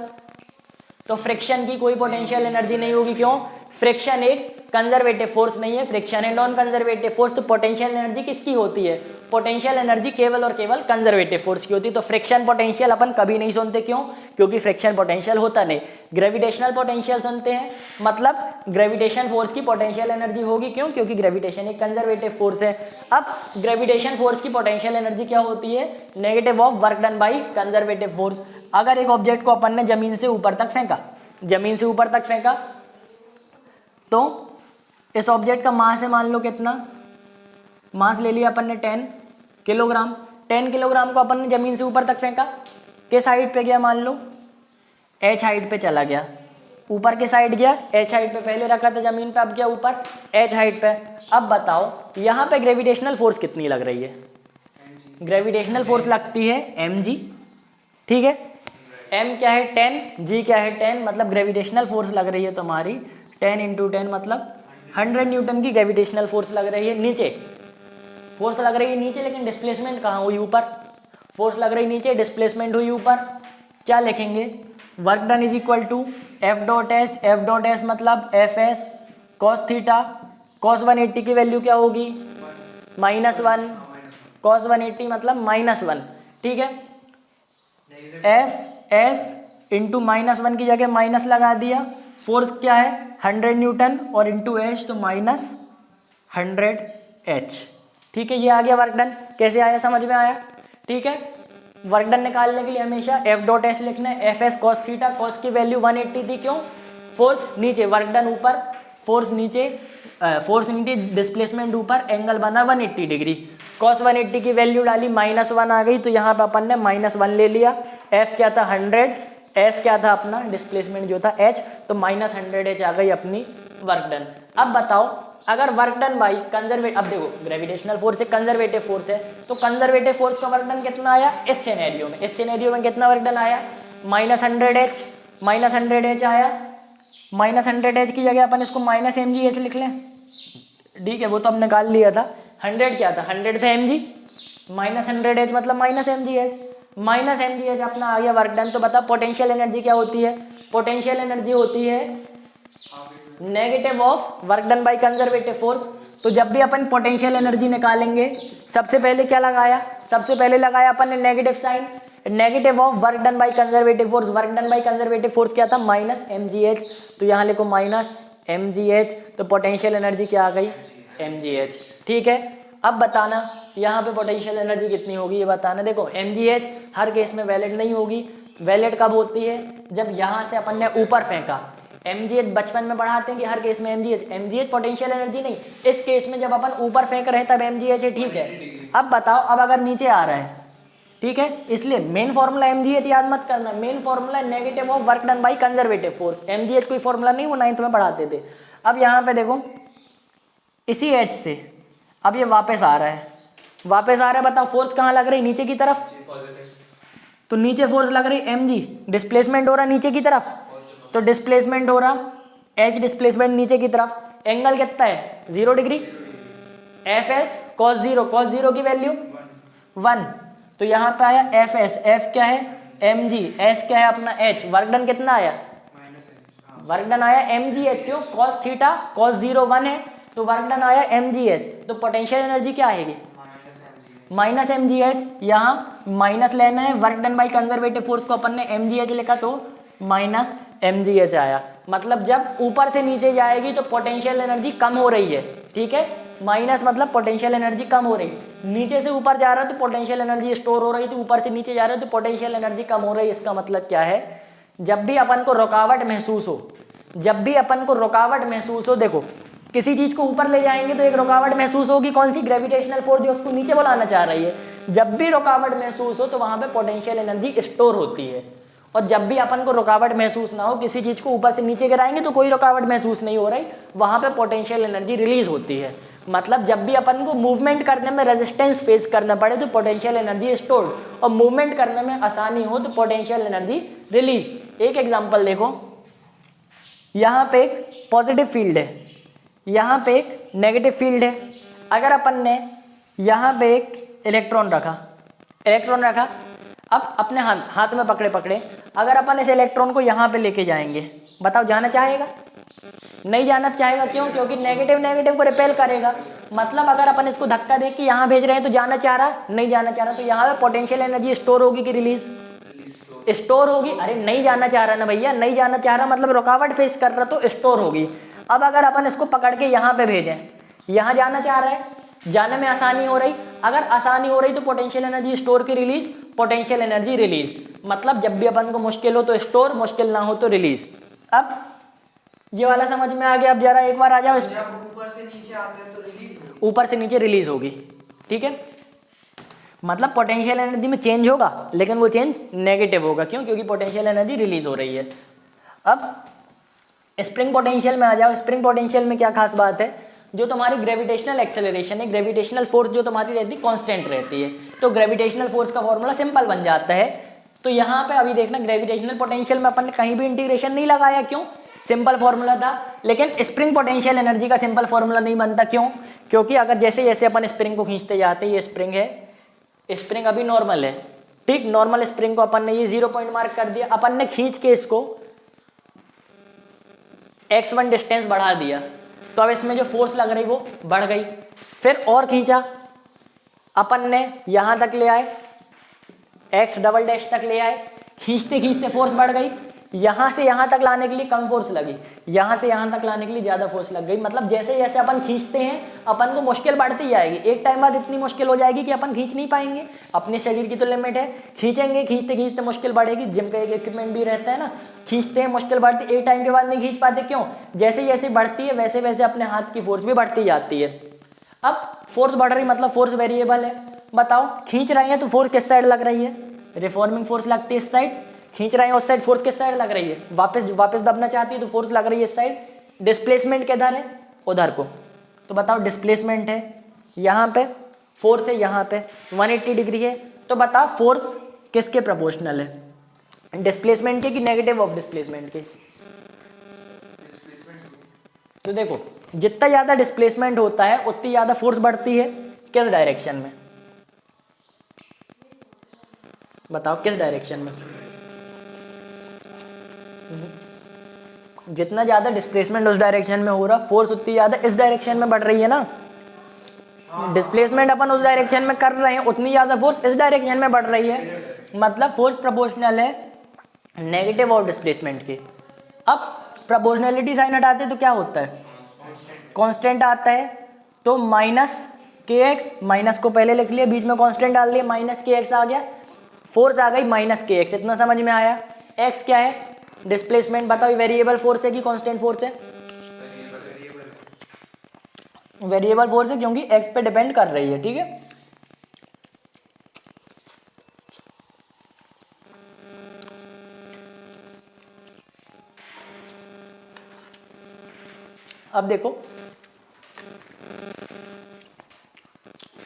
Speaker 1: तो फ्रिक्शन की कोई पोटेंशियल एनर्जी नहीं होगी। क्यों? फ्रिक्शन एक कंजर्वेटिव फोर्स नहीं है, फ्रिक्शन है नॉन कंजर्वेटिव फोर्स। तो पोटेंशियल एनर्जी किसकी होती है? पोटेंशियल एनर्जी केवल और केवल कंजर्वेटिव फोर्स की होती है। तो फ्रिक्शन पोटेंशियल अपन कभी नहीं सुनते। क्यों? क्योंकि फ्रिक्शन पोटेंशियल होता नहीं। ग्रेविटेशनल पोटेंशियल सुनते हैं, मतलब ग्रेविटेशन फोर्स की पोटेंशियल एनर्जी होगी। क्यों? क्योंकि ग्रेविटेशन एक कंजर्वेटिव फोर्स है। अब ग्रेविटेशन फोर्स की पोटेंशियल एनर्जी क्या होती है? Negative of work done by conservative force. अगर एक ऑब्जेक्ट को अपन ने जमीन से ऊपर तक फेंका, तो इस ऑब्जेक्ट का मास है मान लो कितना? मास ले लिया अपन ने 10 किलोग्राम। 10 किलोग्राम को अपन ने जमीन से ऊपर तक फेंका, किस हाइट पे गया? मान लो h हाइट पे चला गया। ऊपर के साइड गया, h हाइट पे पहले रखा था जमीन पे, अब गया ऊपर h हाइट पे। अब बताओ यहाँ पे ग्रेविटेशनल फोर्स कितनी लग रही है? ग्रेविटेशनल फोर्स लगती है mg, ठीक है। m क्या है 10, g क्या है 10, मतलब ग्रेविटेशनल फोर्स लग रही है तुम्हारी 10 × 10 मतलब 100 न्यूटन की ग्रेविटेशनल फोर्स लग रही है नीचे। फोर्स लग रही है नीचे, लेकिन डिस्प्लेसमेंट कहाँ हुई? ऊपर। फोर्स लग रही नीचे, डिस्प्लेसमेंट हुई ऊपर। क्या लिखेंगे? Work done is equal to F dot S मतलब F S cos theta. Cos 180 की वैल्यू क्या होगी? -1। कॉस 180 मतलब -1, ठीक है। एफ एस इंटू -1 की जगह माइनस लगा दिया। फोर्स क्या है 100 न्यूटन और इंटू एच तो -100 H, ठीक है। ये आ गया वर्क डन। कैसे आया समझ में आया? ठीक है। वर्क डन निकालने के लिए हमेशा एफ डॉट एस लिखना है, F S cos theta. Cos की वैल्यू 180 थी, क्यों? फोर्स नीचे, वर्क डन ऊपर, फोर्स नीचे, डिस्प्लेसमेंट ऊपर, एंगल बना 180 डिग्री। कॉस 180 की वैल्यू डाली, -1 आ गई, तो यहाँ पे अपन ने -1 ले लिया। एफ क्या था 100, एस क्या था अपना डिस्प्लेसमेंट जो था एच, तो -100 H आ गई अपनी वर्क डन। अब बताओ अगर वर्क डन बाई कंजर्वेटिव, अब देखो ग्रेविटेशनल फोर्स एक कंजर्वेटिव फोर्स है, तो कंजर्वेटिव फोर्स का वर्क डन कितना आया इस सिनेरियो में? इस सिनेरियो में कितना वर्क डन आया? -100 H आया। -100 H की जगह अपन इसको -mgh लिख लें, ठीक है। वो तो हमने निकाल लिया था। 100 क्या था? 100 था mg, -100 H मतलब -mgh अपना आ गया वर्क डन। तो बता पोटेंशियल एनर्जी क्या होती है? पोटेंशियल एनर्जी होती है negative of work done by conservative force. तो जब भी अपन पोटेंशियल एनर्जी निकालेंगे सबसे पहले क्या लगाया? सबसे पहले लगाया अपन ने negative sign, negative of work done by conservative force. Work done by conservative force क्या था? -mgh, तो यहाँ लिखो -mgh, तो पोटेंशियल एनर्जी क्या आ गई? mgh, ठीक है। अब बताना यहाँ पे पोटेंशियल एनर्जी कितनी होगी ये बताना। देखो mgh हर केस में वैलिड नहीं होगी। वैलिड कब होती है? जब यहाँ से अपन ने ऊपर फेंका। mgh बचपन में पढ़ाते हैं कि हर केस में mgh पोटेंशियल एनर्जी नहीं, इस केस में जब अपन ऊपर फेंक रहे हैं तब mgh है, ठीक है। अब बताओ अब अगर नीचे आ रहा है, ठीक है, इसलिए मेन फॉर्मूला mgh याद मत करना, main formula negative of work done by conservative force. mgh कोई फॉर्मूला नहीं, वो 9th में पढ़ाते थे। अब यहाँ पे देखो इसी h से अब ये वापस आ रहा है, बताओ फोर्स कहाँ लग रही? नीचे की तरफ। तो नीचे फोर्स लग रही mg, डिस्प्लेसमेंट हो रहा नीचे की तरफ, तो डिस्प्लेसमेंट हो रहा h, डिस्प्लेसमेंट नीचे की तरफ। एंगल कितना है? 0 डिग्री। एफ एस कॉस 0 की वैल्यू 1, तो यहाँ पे आया एफ एस, एफ क्या है mg, s क्या है अपना h। वर्क डन कितना आया? वर्क डन आया mgh, क्यों? कॉस थीटा कॉस 0 1 है, तो वर्क डन आया mgh। तो पोटेंशियल एनर्जी क्या आएगी? -mgh। यहाँ माइनस लेना है, work done by conservative force को अपन ने mgh लिखा तो -mgh आया। मतलब जब ऊपर से नीचे जाएगी तो पोटेंशियल एनर्जी कम हो रही है, ठीक है। माइनस मतलब पोटेंशियल एनर्जी कम हो रही, नीचे से ऊपर जा रहा है तो पोटेंशियल एनर्जी स्टोर हो रही थी, ऊपर से नीचे जा रहा है तो पोटेंशियल एनर्जी कम हो रही है। इसका मतलब क्या है? जब भी अपन को रुकावट महसूस हो, देखो किसी चीज को ऊपर ले जाएंगे तो एक रुकावट महसूस होगी, कौन सी? ग्रेविटेशनल फोर्स जो उसको नीचे बुलाना चाह रही है। जब भी रुकावट महसूस हो तो वहां पे पोटेंशियल एनर्जी स्टोर होती है। और जब भी अपन को रुकावट महसूस ना हो, किसी चीज को ऊपर से नीचे गिराएंगे तो कोई रुकावट महसूस नहीं हो रही, वहां पे पोटेंशियल एनर्जी रिलीज होती है। मतलब जब भी अपन को मूवमेंट करने में रेजिस्टेंस फेस करना पड़े तो पोटेंशियल एनर्जी स्टोर्ड, और मूवमेंट करने में आसानी हो तो पोटेंशियल एनर्जी रिलीज। एक एग्जांपल देखो, यहाँ पे एक पॉजिटिव फील्ड है, यहाँ पे एक नेगेटिव फील्ड है। अगर अपन ने यहाँ पे एक इलेक्ट्रॉन रखा, अब अपने हाथ में पकड़े अगर अपन इस इलेक्ट्रॉन को यहाँ पे लेके जाएंगे, बताओ जाना चाहेगा? नहीं जाना चाहेगा, क्यों? क्योंकि नेगेटिव को रिपेल करेगा। मतलब अगर अपन इसको धक्का दे के यहाँ भेज रहे हैं तो जाना चाह रहा? नहीं जाना चाह रहा, तो यहाँ पे पोटेंशियल एनर्जी स्टोर होगी कि रिलीज? स्टोर होगी। अरे नहीं जाना चाह रहा ना भैया, नहीं जाना चाह रहा मतलब रुकावट फेस कर रहा तो स्टोर होगी। अब अगर अपन इसको पकड़ के यहाँ पे भेजें, यहाँ जाना चाह रहा है, जाने में आसानी हो रही, अगर आसानी हो रही तो पोटेंशियल एनर्जी स्टोर की रिलीज, पोटेंशियल एनर्जी रिलीज। मतलब जब भी अपन को मुश्किल हो तो स्टोर, मुश्किल ना हो तो रिलीज। अब ये वाला समझ में आ गया? अब जरा एक बार आ जाओ,
Speaker 2: ऊपर से नीचे आते हैं तो रिलीज होगी,
Speaker 1: ऊपर से नीचे रिलीज होगी, ठीक है। मतलब पोटेंशियल एनर्जी में चेंज होगा, लेकिन वो चेंज नेगेटिव होगा, क्यों? क्योंकि पोटेंशियल एनर्जी रिलीज हो रही है। अब स्प्रिंग पोटेंशियल में आ जाओ। स्प्रिंग पोटेंशियल में क्या खास बात है, जो तुम्हारी ग्रेविटेशनल एक्सेलरेशन है, ग्रेविटेशनल फोर्स जो तुम्हारी रहती है कांस्टेंट रहती है, तो ग्रेविटेशनल फोर्स का फॉर्मूला सिंपल बन जाता है। तो यहाँ पे अभी देखना ग्रेविटेशनल पोटेंशियल में अपन ने कहीं भी इंटीग्रेशन नहीं लगाया, क्यों, सिंपल फॉर्मूला था। लेकिन स्प्रिंग पोटेंशियल एनर्जी का सिंपल फॉर्मूला नहीं बनता, क्यों, क्योंकि अगर जैसे जैसे अपन स्प्रिंग को खींचते जाते हैं, ये स्प्रिंग है, स्प्रिंग अभी नॉर्मल है, ठीक, नॉर्मल स्प्रिंग को अपन ने ये 0 पॉइंट मार्क कर दिया, अपन ने खींच के इसको x1 डिस्टेंस बढ़ा दिया, तो अब इसमें जो फोर्स लग रही वो बढ़ गई। फिर और खींचा अपन ने, यहां तक ले आए, x डबल डैश तक ले आए, खींचते खींचते फोर्स बढ़ गई, यहां से यहां तक लाने के लिए कम फोर्स लगी, यहां से यहां तक लाने के लिए ज्यादा फोर्स लग गई। मतलब जैसे जैसे अपन खींचते हैं अपन को मुश्किल बढ़ती जाएगी, एक टाइम बाद इतनी मुश्किल हो जाएगी कि अपन खींच नहीं पाएंगे, अपने शरीर की तो लिमिट है, खींचेंगे, खींचते खींचते मुश्किल बढ़ेगी। जिम का एक इक्विपमेंट भी रहता है ना, खींचते हैं मुश्किल बढ़ती, एक टाइम के बाद नहीं खींच पाते, क्यों, जैसे जैसे बढ़ती है वैसे वैसे अपने हाथ की फोर्स भी बढ़ती जाती है। अब फोर्स बढ़ रही मतलब फोर्स वेरिएबल है, बताओ खींच रहे हैं तो फोर्स किस साइड लग रही है, रिफॉर्मिंग फोर्स लगती है इस साइड, खींच रहे हैं उस साइड, फोर्स किस साइड लग रही है, वापस दबना चाहती है तो फोर्स लग रही है इस साइड। डिस्प्लेसमेंट किधर है, उधर को, तो बताओ डिस्प्लेसमेंट है यहाँ पे, फोर्स है यहाँ पे 180 डिग्री है, तो बताओ फोर्स किसके प्रोपोर्शनल है, डिस्प्लेसमेंट के कि नेगेटिव ऑफ डिस्प्लेसमेंट के। तो देखो जितना ज्यादा डिस्प्लेसमेंट होता है उतनी ज्यादा फोर्स बढ़ती है, किस डायरेक्शन में, बताओ किस डायरेक्शन में, जितना ज्यादा डिस्प्लेसमेंट उस डायरेक्शन में हो रहा, फोर्स उतनी ज्यादा इस डायरेक्शन में बढ़ रही है ना। डिस्प्लेसमेंट अपन उस डायरेक्शन में कर रहे हैं, उतनी ज्यादा फोर्स इस डायरेक्शन में बढ़ रही है, मतलब फोर्स प्रोपोर्शनल है नेगेटिव ऑफ डिस्प्लेसमेंट की। अब प्रोपोर्शनलिटी साइन हटाते तो क्या होता है, कांस्टेंट आता है, तो माइनस के एक्स, माइनस को पहले लिख लिया, बीच में कांस्टेंट डाल दिया, माइनस के एक्स आ गया, फोर्स आ गई माइनस के एक्स, इतना समझ में आया। एक्स क्या है, डिस्प्लेसमेंट, बताओ वेरिएबल फोर्स है कि कांस्टेंट फोर्स है, वेरिएबल फोर्स है क्योंकि एक्स पे डिपेंड कर रही है, ठीक है। अब देखो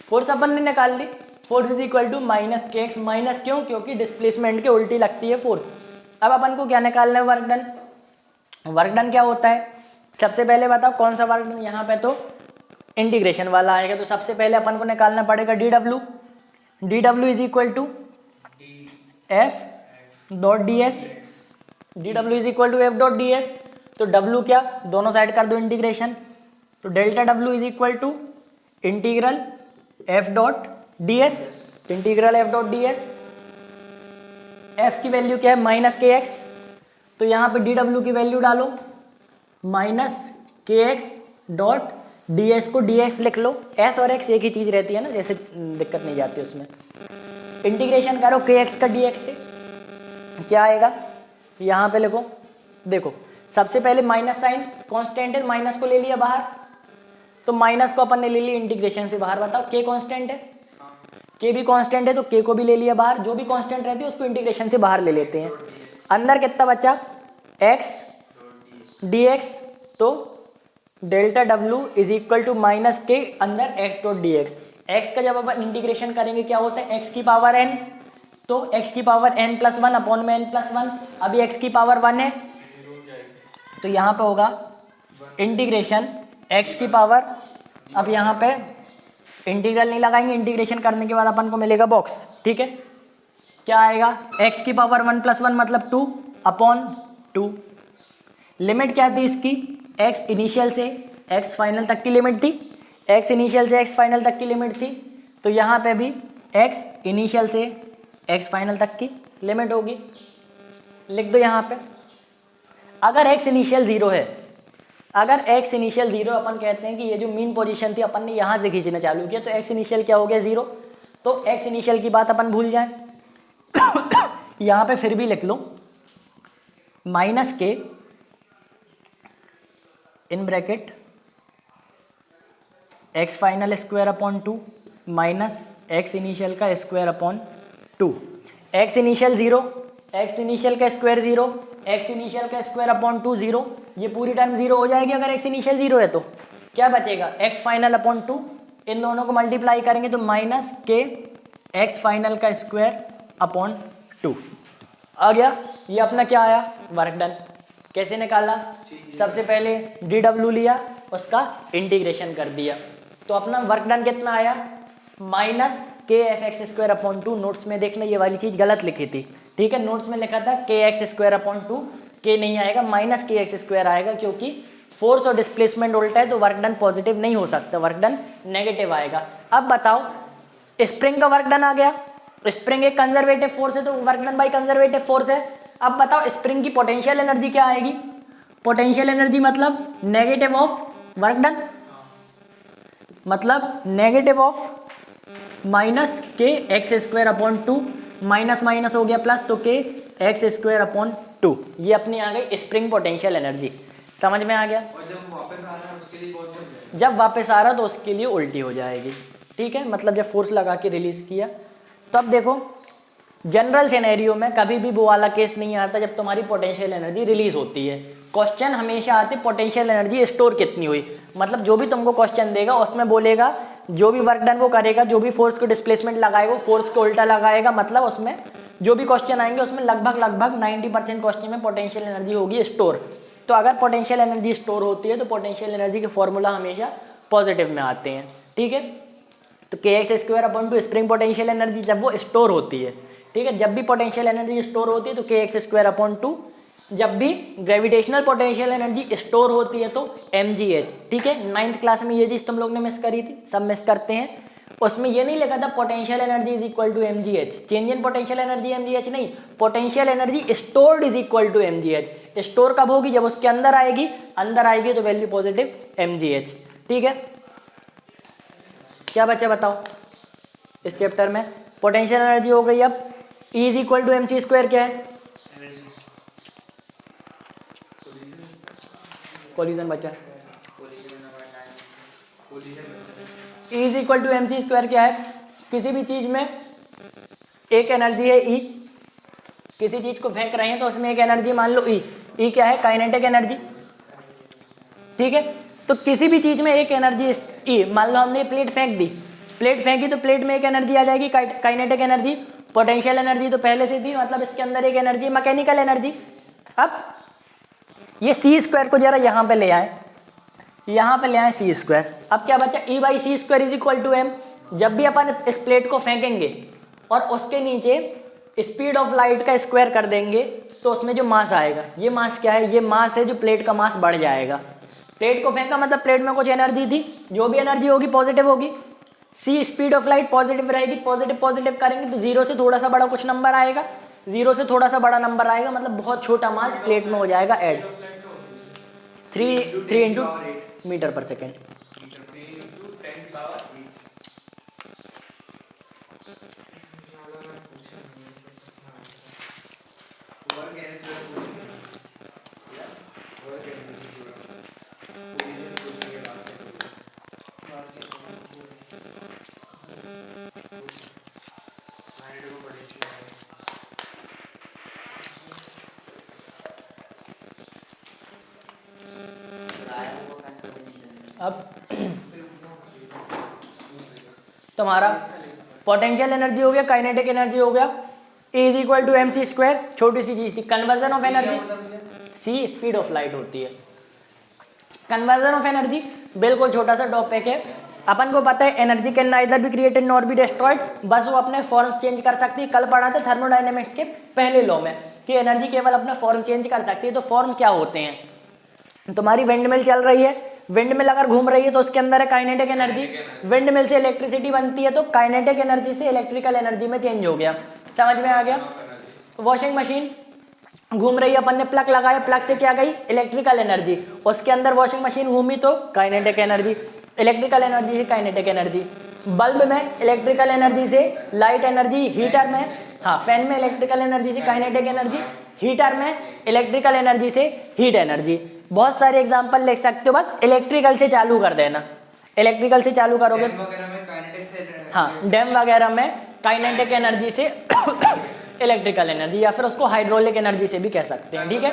Speaker 1: फोर्स अपन ने निकाल ली, force is equal to minus k x, minus क्यों, क्योंकि डिस्प्लेसमेंट के उल्टी लगती है फोर्स। अब अपन को क्या निकालना है, वर्क डन। वर्क डन क्या होता है, सबसे पहले बताओ कौन सा वर्क डन, यहाँ पे तो इंटीग्रेशन वाला आएगा, तो सबसे पहले अपन को निकालना पड़ेगा D W, D W is equal to F dot d S, D W is equal to F dot d S, तो डब्ल्यू क्या, दोनों साइड कर दो इंटीग्रेशन, तो डेल्टा डब्ल्यू is equal to integral f dot d s, integral f dot d S, F की value क्या है माइनस के एक्स, तो यहाँ पे डी डब्ल्यू की वैल्यू डालो minus k x dot d S को डी एक्स लिख लो, एस और एक्स एक ही चीज रहती है ना, जैसे दिक्कत नहीं जाती उसमें। इंटीग्रेशन करो के एक्स का डी एक्स से, क्या आएगा, यहाँ पे लिखो, देखो सबसे पहले माइनस साइन, कांस्टेंट है, माइनस को ले लिया बाहर, तो माइनस को अपन ने ले लिया इंटीग्रेशन से बाहर, बताओ के कांस्टेंट है, के भी कांस्टेंट है तो के को भी ले लिया बाहर, जो भी कांस्टेंट रहती है उसको इंटीग्रेशन से बाहर ले लेते हैं। अंदर कितना बचा, एक्स डी एक्स, तो डेल्टा डब्ल्यू is equal to minus k अंदर x dot d x, x का जब अपन इंटीग्रेशन करेंगे क्या होता है, एक्स की पावर एन, तो एक्स की power n plus one upon में एन प्लस वन, अभी एक्स की पावर वन है, तो यहाँ पे होगा इंटीग्रेशन एक्स की पावर, अब यहाँ पे इंटीग्रल नहीं लगाएंगे, इंटीग्रेशन करने के बाद अपन को मिलेगा बॉक्स, ठीक है, क्या आएगा, एक्स की पावर वन प्लस वन मतलब टू अपॉन टू, लिमिट क्या थी इसकी, एक्स इनिशियल से एक्स फाइनल तक की लिमिट थी, एक्स इनिशियल से एक्स फाइनल तक की लिमिट थी, तो यहाँ पे भी एक्स इनिशियल से एक्स फाइनल तक की लिमिट होगी, लिख दो यहाँ पे। अगर एक्स इनिशियल जीरो है, अगर एक्स इनिशियल जीरो, अपन कहते हैं कि ये जो मीन पोजीशन थी अपन ने यहाँ से खींचना चालू किया, तो एक्स इनिशियल क्या हो गया, जीरो, तो एक्स इनिशियल की बात अपन भूल जाए यहाँ पे फिर भी लिख लो minus k in bracket x final square upon two minus x initial का square upon two, x initial zero, x initial का स्क्वायर जीरो, एक्स इनिशियल का स्क्वायर अपॉन 2 0, ये पूरी टर्म 0 हो जाएगी अगर एक्स इनिशियल 0 है तो। क्या बचेगा एक्स फाइनल अपॉन 2, इन दोनों को मल्टीप्लाई करेंगे तो माइनस के एक्स फाइनल का स्क्वायर अपॉन 2 आ गया। ये अपना क्या आया वर्क डन। कैसे निकाला, सबसे पहले डी डब्ल्यू लिया, उसका इंटीग्रेशन कर दिया, तो अपना वर्क डन कितना आया माइनस के F x square upon 2। Notes में देखना ये वाली चीज़ गलत लिखी थी, ठीक है, नोट्स में लिखा था के एक्स स्क्वायर अपॉन 2, के नहीं आएगा माइनस के एक्स स्क्वायर आएगा, क्योंकि फोर्स और डिस्प्लेसमेंट उल्टा है तो वर्क डन पॉजिटिव नहीं हो सकता, वर्क डन नेगेटिव आएगा। अब बताओ स्प्रिंग का वर्क डन आ गया, स्प्रिंग एक कंजर्वेटिव फोर्स है तो work done by conservative force है। अब बताओ स्प्रिंग की पोटेंशियल एनर्जी क्या आएगी, पोटेंशियल एनर्जी मतलब नेगेटिव ऑफ वर्क डन, मतलब negative of minus k x square upon 2, minus minus हो गया प्लस, तो के एक्स स्क्वायर अपॉन 2, ये अपनी आ गई स्प्रिंग पोटेंशियल एनर्जी। समझ में आ गया।
Speaker 2: और जब वापस आ रहा है उसके लिए कौन सा,
Speaker 1: जब वापस आ रहा तो उसके लिए उल्टी हो जाएगी, ठीक है, मतलब जब फोर्स लगा के रिलीज किया। तो अब देखो जनरल सिनेरियो में कभी भी वो वाला केस नहीं आता जब तुम्हारी पोटेंशियल एनर्जी रिलीज होती है। क्वेश्चन हमेशा आते पोटेंशियल एनर्जी स्टोर कितनी हुई, मतलब जो भी तुमको क्वेश्चन देगा उसमें बोलेगा जो भी वर्क डन वो करेगा, जो भी फोर्स को डिस्प्लेसमेंट लगाएगा वो फोर्स को उल्टा लगाएगा, मतलब उसमें जो भी क्वेश्चन आएंगे उसमें लगभग 90% क्वेश्चन में पोटेंशियल एनर्जी होगी स्टोर। तो अगर पोटेंशियल एनर्जी स्टोर होती है तो पोटेंशियल एनर्जी के फॉर्मूला हमेशा पॉजिटिव में आते हैं, ठीक है। तो के x square upon 2 spring potential energy जब वो स्टोर होती है, ठीक है, जब भी पोटेंशियल एनर्जी स्टोर होती है तो के एक्स स्क्वायर अपॉन 2, जब भी ग्रेविटेशनल पोटेंशियल एनर्जी स्टोर होती है तो mgh, ठीक है। 9th क्लास में ये चीज़ तुम लोग ने मिस करी थी, सब मिस करते हैं, उसमें ये नहीं लिखा था potential energy is equal to mgh, change in potential energy mgh नहीं, potential energy stored is equal to mgh। Store कब होगी, जब उसके अंदर आएगी तो वैल्यू पॉजिटिव mgh, ठीक है। क्या बच्चे बताओ इस चैप्टर में, पोटेंशियल एनर्जी हो गई। अब E is equal to m c square क्या है, कोलिजन बचा, E is equal to m c square क्या है, किसी भी चीज में एक एनर्जी है E, किसी चीज को फेंक रहे हैं तो उसमें एक एनर्जी मान लो E क्या है काइनेटिक एनर्जी, ठीक है। तो किसी भी चीज में एक एनर्जी E, मान लो हमने प्लेट फेंक दी, प्लेट फेंकी तो प्लेट में एक एनर्जी आ जाएगी काइनेटिक एनर्जी, पोटेंशियल एनर्जी तो पहले से थी, मतलब इसके अंदर एक एनर्जी मैकेनिकल एनर्जी। अब ये सी स्क्वायर को जरा यहाँ पे ले आए, यहाँ पे ले आए सी स्क्वायर, अब क्या बचा E by c square is equal to m. जब भी अपन इस प्लेट को फेंकेंगे और उसके नीचे स्पीड ऑफ लाइट का स्क्वायर कर देंगे तो उसमें जो मास आएगा, ये मास क्या है, ये मास है जो प्लेट का मास बढ़ जाएगा। प्लेट को फेंका मतलब प्लेट में कुछ एनर्जी थी, जो भी एनर्जी होगी पॉजिटिव होगी, सी स्पीड ऑफ लाइट पॉजिटिव रहेगी, पॉजिटिव करेंगे तो जीरो से थोड़ा सा बड़ा कुछ नंबर आएगा, जीरो से थोड़ा सा बड़ा नंबर आएगा, मतलब बहुत छोटा मास प्लेट में हो जाएगा add, 3 into metre per second. अब तुम्हारा पोटेंशियल एनर्जी हो गया, काइनेटिक एनर्जी हो गया, E is equal to m c square, छोटी सी चीज थी conversion of energy, c speed of light होती है। कन्वर्जन ऑफ एनर्जी बिल्कुल छोटा सा टॉपिक है, अपन को पता है energy can neither be created nor be destroyed, बस वो अपने फॉर्म चेंज कर सकती है। कल पढ़ा था थर्मोडायनेमिक्स के पहले लॉ में कि एनर्जी केवल अपना फॉर्म चेंज कर सकती है। तो फॉर्म क्या होते हैं, तुम्हारी विंड मिल चल रही है, विंड मिल अगर घूम रही है तो उसके अंदर है काइनेटिक एनर्जी, विंड मिल से इलेक्ट्रिसिटी बनती है तो काइनेटिक एनर्जी से इलेक्ट्रिकल एनर्जी में चेंज हो गया, समझ में आ गया। वॉशिंग मशीन घूम रही है, अपन ने प्लग लगाया, प्लग से क्या गई इलेक्ट्रिकल एनर्जी, उसके अंदर वॉशिंग मशीन घूमी तो काइनेटिक एनर्जी, इलेक्ट्रिकल एनर्जी से काइनेटिक एनर्जी। बल्ब में इलेक्ट्रिकल एनर्जी से लाइट एनर्जी, हीटर में फैन में इलेक्ट्रिकल एनर्जी से काइनेटिक एनर्जी, हीटर में इलेक्ट्रिकल एनर्जी से हीट एनर्जी। बहुत सारे एग्जांपल लिख सकते हो, बस इलेक्ट्रिकल से चालू कर देना, इलेक्ट्रिकल से चालू करोगे, डैम वगैरह में काइनेटिक से, डैम वगैरह में काइनेटिक एनर्जी से इलेक्ट्रिकल एनर्जी, या फिर उसको हाइड्रोलिक एनर्जी से भी कह सकते हैं, ठीक है।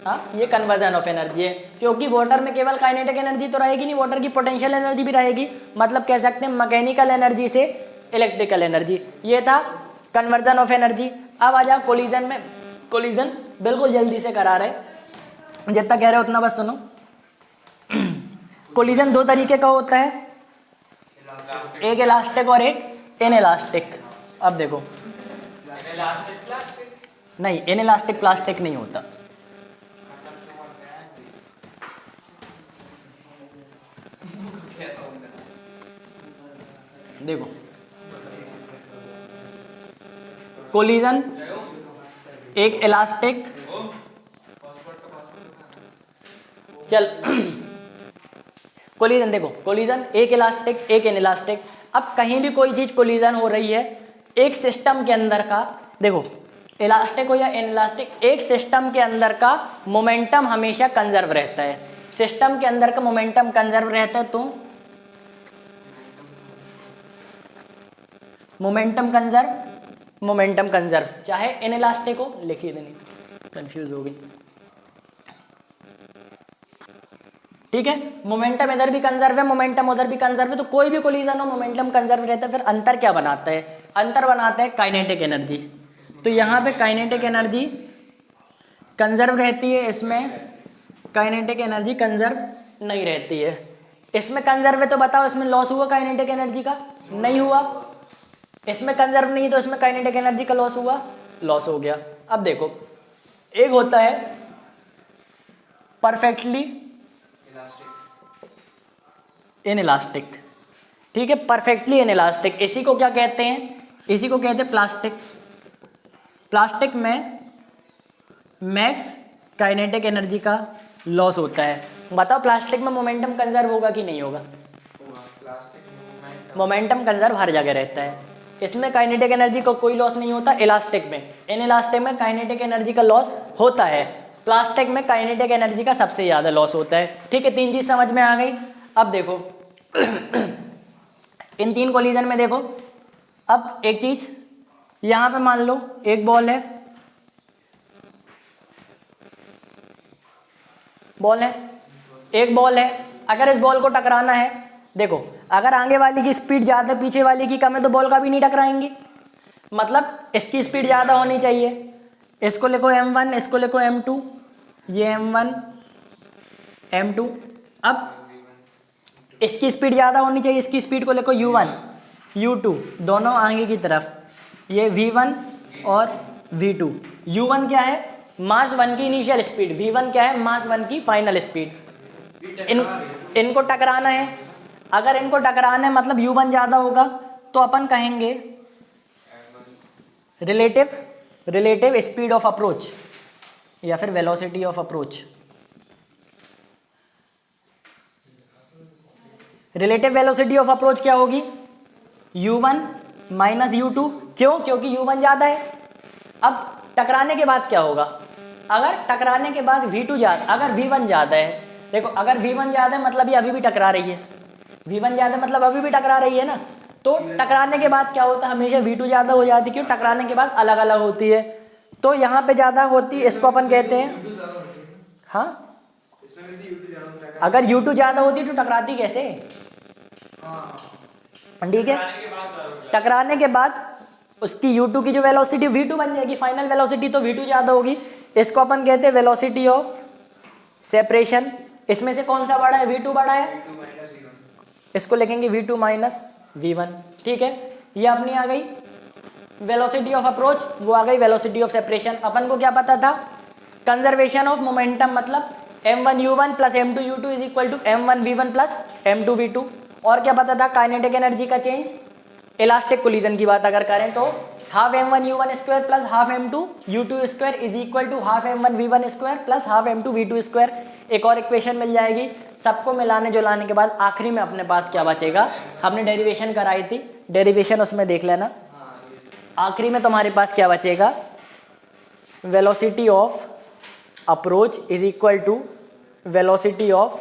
Speaker 1: हाँ, ये कन्वर्जन ऑफ एनर्जी है, क्योंकि वाटर में केवल काइनेटिक एनर्जी तो रहेगी नहीं, वाटर की पोटेंशियल एनर्जी भी रहेगी, मतलब कह सकते हैं मैकेनिकल एनर्जी से इलेक्ट्रिकल एनर्जी। ये था कन्वर्जन ऑफ एनर्जी। अब आ जाओ कोलिजन में। कोलिजन बिल्कुल जल्दी से करा रहे, जितना कह रहे हो उतना बस सुनो। कोलिजन दो तरीके का होता है, एक इलास्टिक और एक इनइलास्टिक। अब देखो, नहीं इनइलास्टिक प्लास्टिक नहीं होता। देखो कोलिजन एक इलास्टिक, चल कोलिजन देखो, कोलिजन एक इलास्टिक एक इनइलास्टिक। अब कहीं भी कोई चीज कोलिजन हो रही है एक सिस्टम के अंदर का, देखो इलास्टिक हो या इनइलास्टिक, एक सिस्टम के अंदर का मोमेंटम हमेशा कंजर्व रहता है। सिस्टम के अंदर का मोमेंटम कंजर्व रहता है, तो मोमेंटम कंजर्व चाहे इनइलास्टिक हो, लिखिए देनी कंफ्यूज हो गई, ठीक है। मोमेंटम इधर भी कंजर्व है, मोमेंटम उधर भी कंजर्व है, तो कोई भी कोलिजन हो मोमेंटम कंजर्व रहता है। फिर अंतर क्या बनाता है? अंतर बनाता है काइनेटिक एनर्जी। तो यहाँ पे काइनेटिक एनर्जी कंजर्व रहती है, इसमें काइनेटिक एनर्जी कंजर्व नहीं रहती है। इसमें कंजर्व है तो बताओ इसमें लॉस हुआ काइनेटिक एनर्जी का? नहीं हुआ। इसमें कंजर्व नहीं तो इसमें काइनेटिक एनर्जी का लॉस हुआ? लॉस हो गया। अब देखो, एक होता है परफेक्टली इनइलास्टिक, ठीक है, परफेक्टली इनइलास्टिक। इसी को क्या कहते हैं? इसी को कहते हैं प्लास्टिक। प्लास्टिक में मैक्स काइनेटिक एनर्जी का लॉस होता है। बताओ प्लास्टिक में मोमेंटम कंजर्व होगा कि नहीं होगा? मोमेंटम कंजर्व हर जगह रहता है। इसमें काइनेटिक एनर्जी का कोई लॉस नहीं होता। इलास्टिक में, इनइलास्टिक में काइनेटिक एनर्जी का लॉस होता है। प्लास्टिक में काइनेटिक एनर्जी का सबसे ज्यादा लॉस होता है, ठीक है। तीन चीज समझ में आ गई। अब देखो इन तीन कोलिजन में देखो, अब एक चीज यहां पे मान लो एक बॉल है, एक बॉल है। अगर इस बॉल को टकराना है, देखो अगर आगे वाली की स्पीड ज्यादा पीछे वाली की कम है तो बॉल का भी नहीं टकराएंगी, मतलब इसकी स्पीड ज्यादा होनी चाहिए। इसको लिखो m1, इसको लिखो m2, ये m1 m2। अब इसकी स्पीड ज्यादा होनी चाहिए, इसकी स्पीड को लिखो u1 u2, दोनों आगे की तरफ, ये v1 और v2। u1 क्या है? मास 1 की इनिशियल स्पीड। v1 क्या है? मास 1 की फाइनल स्पीड। इनको टकराना है। अगर इनको टकराना है मतलब u1 ज्यादा होगा तो अपन कहेंगे रिलेटिव स्पीड ऑफ अप्रोच या फिर velocity of approach. Relative velocity of approach क्या होगी? u1 minus u2। क्यों? क्योंकि u1 ज्यादा है। अब टकराने के बाद क्या होगा? अगर टकराने के बाद v2 ज्यादा, अगर v1 ज्यादा है, देखो अगर v1 ज्यादा है मतलब ये अभी भी टकरा रही है, v1 ज्यादा मतलब अभी भी टकरा रही है ना। तो टकराने के बाद क्या होता है? हमेशा v2 ज्यादा हो जाती है। क्यों? टकराने के बाद अलग अलग होती है, तो यहाँ पे ज्यादा होती है, इसको अपन कहते हैं, हाँ अगर u2 ज्यादा होती तो टकराती कैसे? ठीक है, टकराने के बाद उसकी u2 की जो वेलोसिटी v2 बन जाएगी, फाइनल वेलोसिटी, तो v2 ज्यादा होगी। इसको अपन कहते हैं वेलोसिटी ऑफ सेपरेशन। इसमें से कौन सा बड़ा है? v2 बड़ा है, इसको लिखेंगे v2 माइनस v1, ठीक है। ये अपनी आ गई वेलोसिटी ऑफ अप्रोच, वो आ गई वेलोसिटी ऑफ सेपरेशन। अपन को क्या पता था? कंजर्वेशन ऑफ मोमेंटम, मतलब m1 u1 plus m2 u2 is equal to m1 v1 plus m2 v2। और क्या पता था? काइनेटिक एनर्जी का चेंज। इलास्टिक कोलिजन की बात अगर करें तो half m1 u1 square plus half m2 u2 square is equal to half m1 v1 square plus half m2 v2 square. एक और इक्वेशन मिल जाएगी। सबको मिलाने जुलाने के बाद आखिरी में अपने पास क्या बचेगा? हमने डेरिवेशन कराई थी, डेरिवेशन उसमें देख लेना। आखिरी में तुम्हारे पास क्या बचेगा? Velocity of approach is equal to velocity of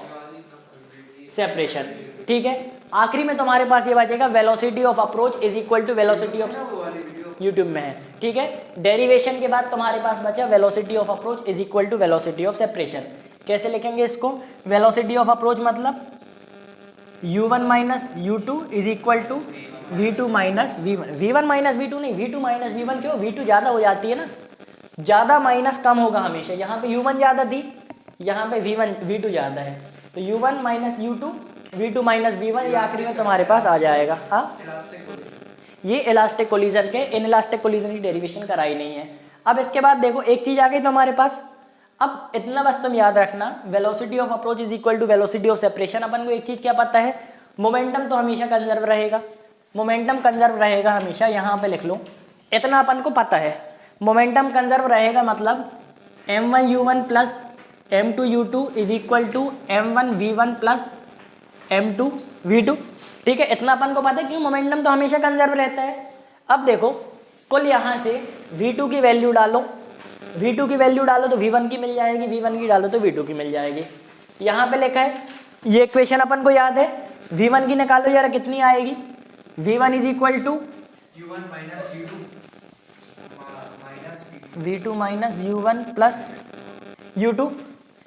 Speaker 1: separation, ठीक है। आखिरी में तुम्हारे पास ये बचेगा velocity of approach is equal to velocity of, YouTube में है, ठीक है। डेरिवेशन के बाद तुम्हारे पास बचा velocity of approach is equal to velocity of separation. कैसे लिखेंगे इसको? वेलोसिटी ऑफ अप्रोच मतलब u1 minus u2 is equal to v2 minus v1। v1 minus v2 नहीं, v2 माइनस v1। क्यों? v2 ज़्यादा हो जाती है ना, ज़्यादा माइनस कम होगा हमेशा। यहाँ पे u1 ज़्यादा थी, यहाँ पे v2 ज़्यादा है, तो u1 minus u2 v2 minus v1, ये आखिरी में तुम्हारे पास आ जाएगा। हाँ, ये इलास्टिक कोलिजन के, इन इलास्टिक कोलिजन की डेरिवेशन कराई नहीं है। अब इसके बाद देखो एक चीज़ आ गई तुम्हारे पास। अब इतना बस तुम याद रखना, velocity of approach is equal to velocity of separation. अपन को एक चीज़ क्या पता है, मोमेंटम तो हमेशा कंजर्व रहेगा, मोमेंटम कंजर्व रहेगा हमेशा। यहाँ पे लिख लो, इतना अपन को पता है, मोमेंटम कंजर्व रहेगा मतलब m1 u1 plus m2 u2 is equal to m1 v1 plus m2 v2, ठीक है। इतना अपन को पता है, क्यों? मोमेंटम तो हमेशा कंजर्व रहता है। अब देखो कुल यहाँ से v2 की वैल्यू डालो, v2 की वैल्यू डालो तो v1 की मिल जाएगी, v1 की डालो तो v2 की मिल जाएगी। यहाँ पे लिखा है, ये इक्वेशन अपन को याद है, v1 की निकालो जरा, कितनी आएगी? v1 is equal to
Speaker 2: u1 minus u2 minus
Speaker 1: v2 minus u1 plus u2,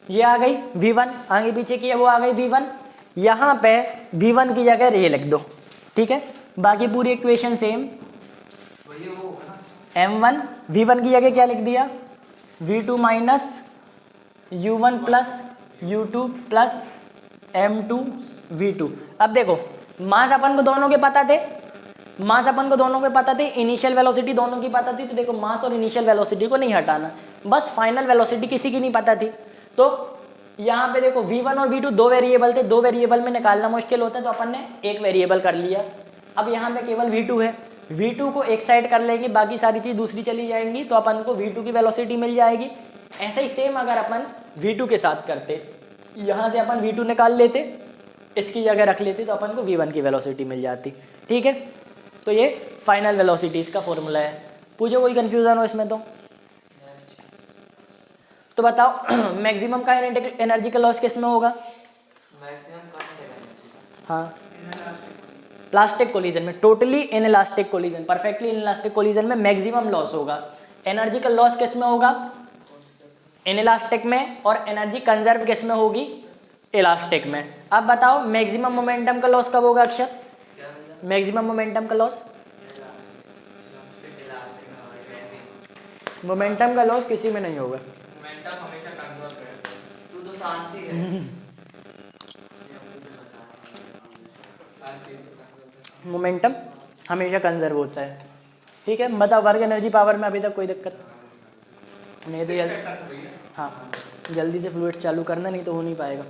Speaker 1: ये आ गई v1, आगे पीछे की है वो आ गई v1। यहाँ पे v1 की जगह ये लिख दो, ठीक है। बाकी पूरी इक्वेशन सेम,
Speaker 2: वही वो होगा ना,
Speaker 1: m1 v1 की जगह क्या लिख दिया? v2 minus u1 plus u2 plus m2 v2। अब देखो मास अपन को दोनों के पता थे, मास अपन को दोनों के पता थे, इनिशियल वेलोसिटी दोनों की पता थी। तो देखो मास और इनिशियल वेलोसिटी को नहीं हटाना, बस फाइनल वेलोसिटी किसी की नहीं पता थी। तो यहाँ पे देखो v1 और v2 दो वेरिएबल थे, दो वेरिएबल में निकालना मुश्किल होता है, तो अपन ने एक वेरिएबल कर लिया। अब यहाँ पे केवल v2 है, v2 को एक साइड कर लेंगे, बाकी सारी चीज़ दूसरी चली जाएंगी, तो अपन को v2 की वेलोसिटी मिल जाएगी। ऐसे ही सेम अगर अपन v2 के साथ करते, यहाँ से अपन v2 निकाल लेते, इसकी जगह रख लेते, तो अपन को v1 की वेलोसिटी मिल जाती, ठीक है। तो ये फाइनल वेलोसिटीज़ का फॉर्मूला है। पूछो कोई कन्फ्यूज़न हो इसमें तो बताओ मैक्सिमम का एनर्जी का लॉस किस में होगा?
Speaker 3: मैक्सिमम कहाँ से करना?
Speaker 1: हाँ, प्लास्टिक कोलिजन में, totally in elastic collision, perfectly in elastic collision में मैक्सिमम लॉस होगा। एनर्जी का लॉस किस में होगा? इन इलास्टिक में। और एनर्जी कंजर्व किस में होगी? इलास्टिक में। अब बताओ मैक्सिमम मोमेंटम का लॉस कब होगा अक्षर?
Speaker 3: क्या भैया?
Speaker 1: मैक्सिमम मोमेंटम का लॉस, मोमेंटम का लॉस किसी में नहीं होगा।
Speaker 2: मोमेंटम हमेशा कंजर्व है।
Speaker 3: तू तो शांति है।
Speaker 1: मोमेंटम हमेशा कंजर्व होता है, ठीक है। बताओ वर्क एनर्जी पावर में अभी तक कोई दिक्कत नहीं? तो जल्दी, हाँ जल्दी से फ्लूइड्स चालू करना, नहीं तो हो नहीं पाएगा।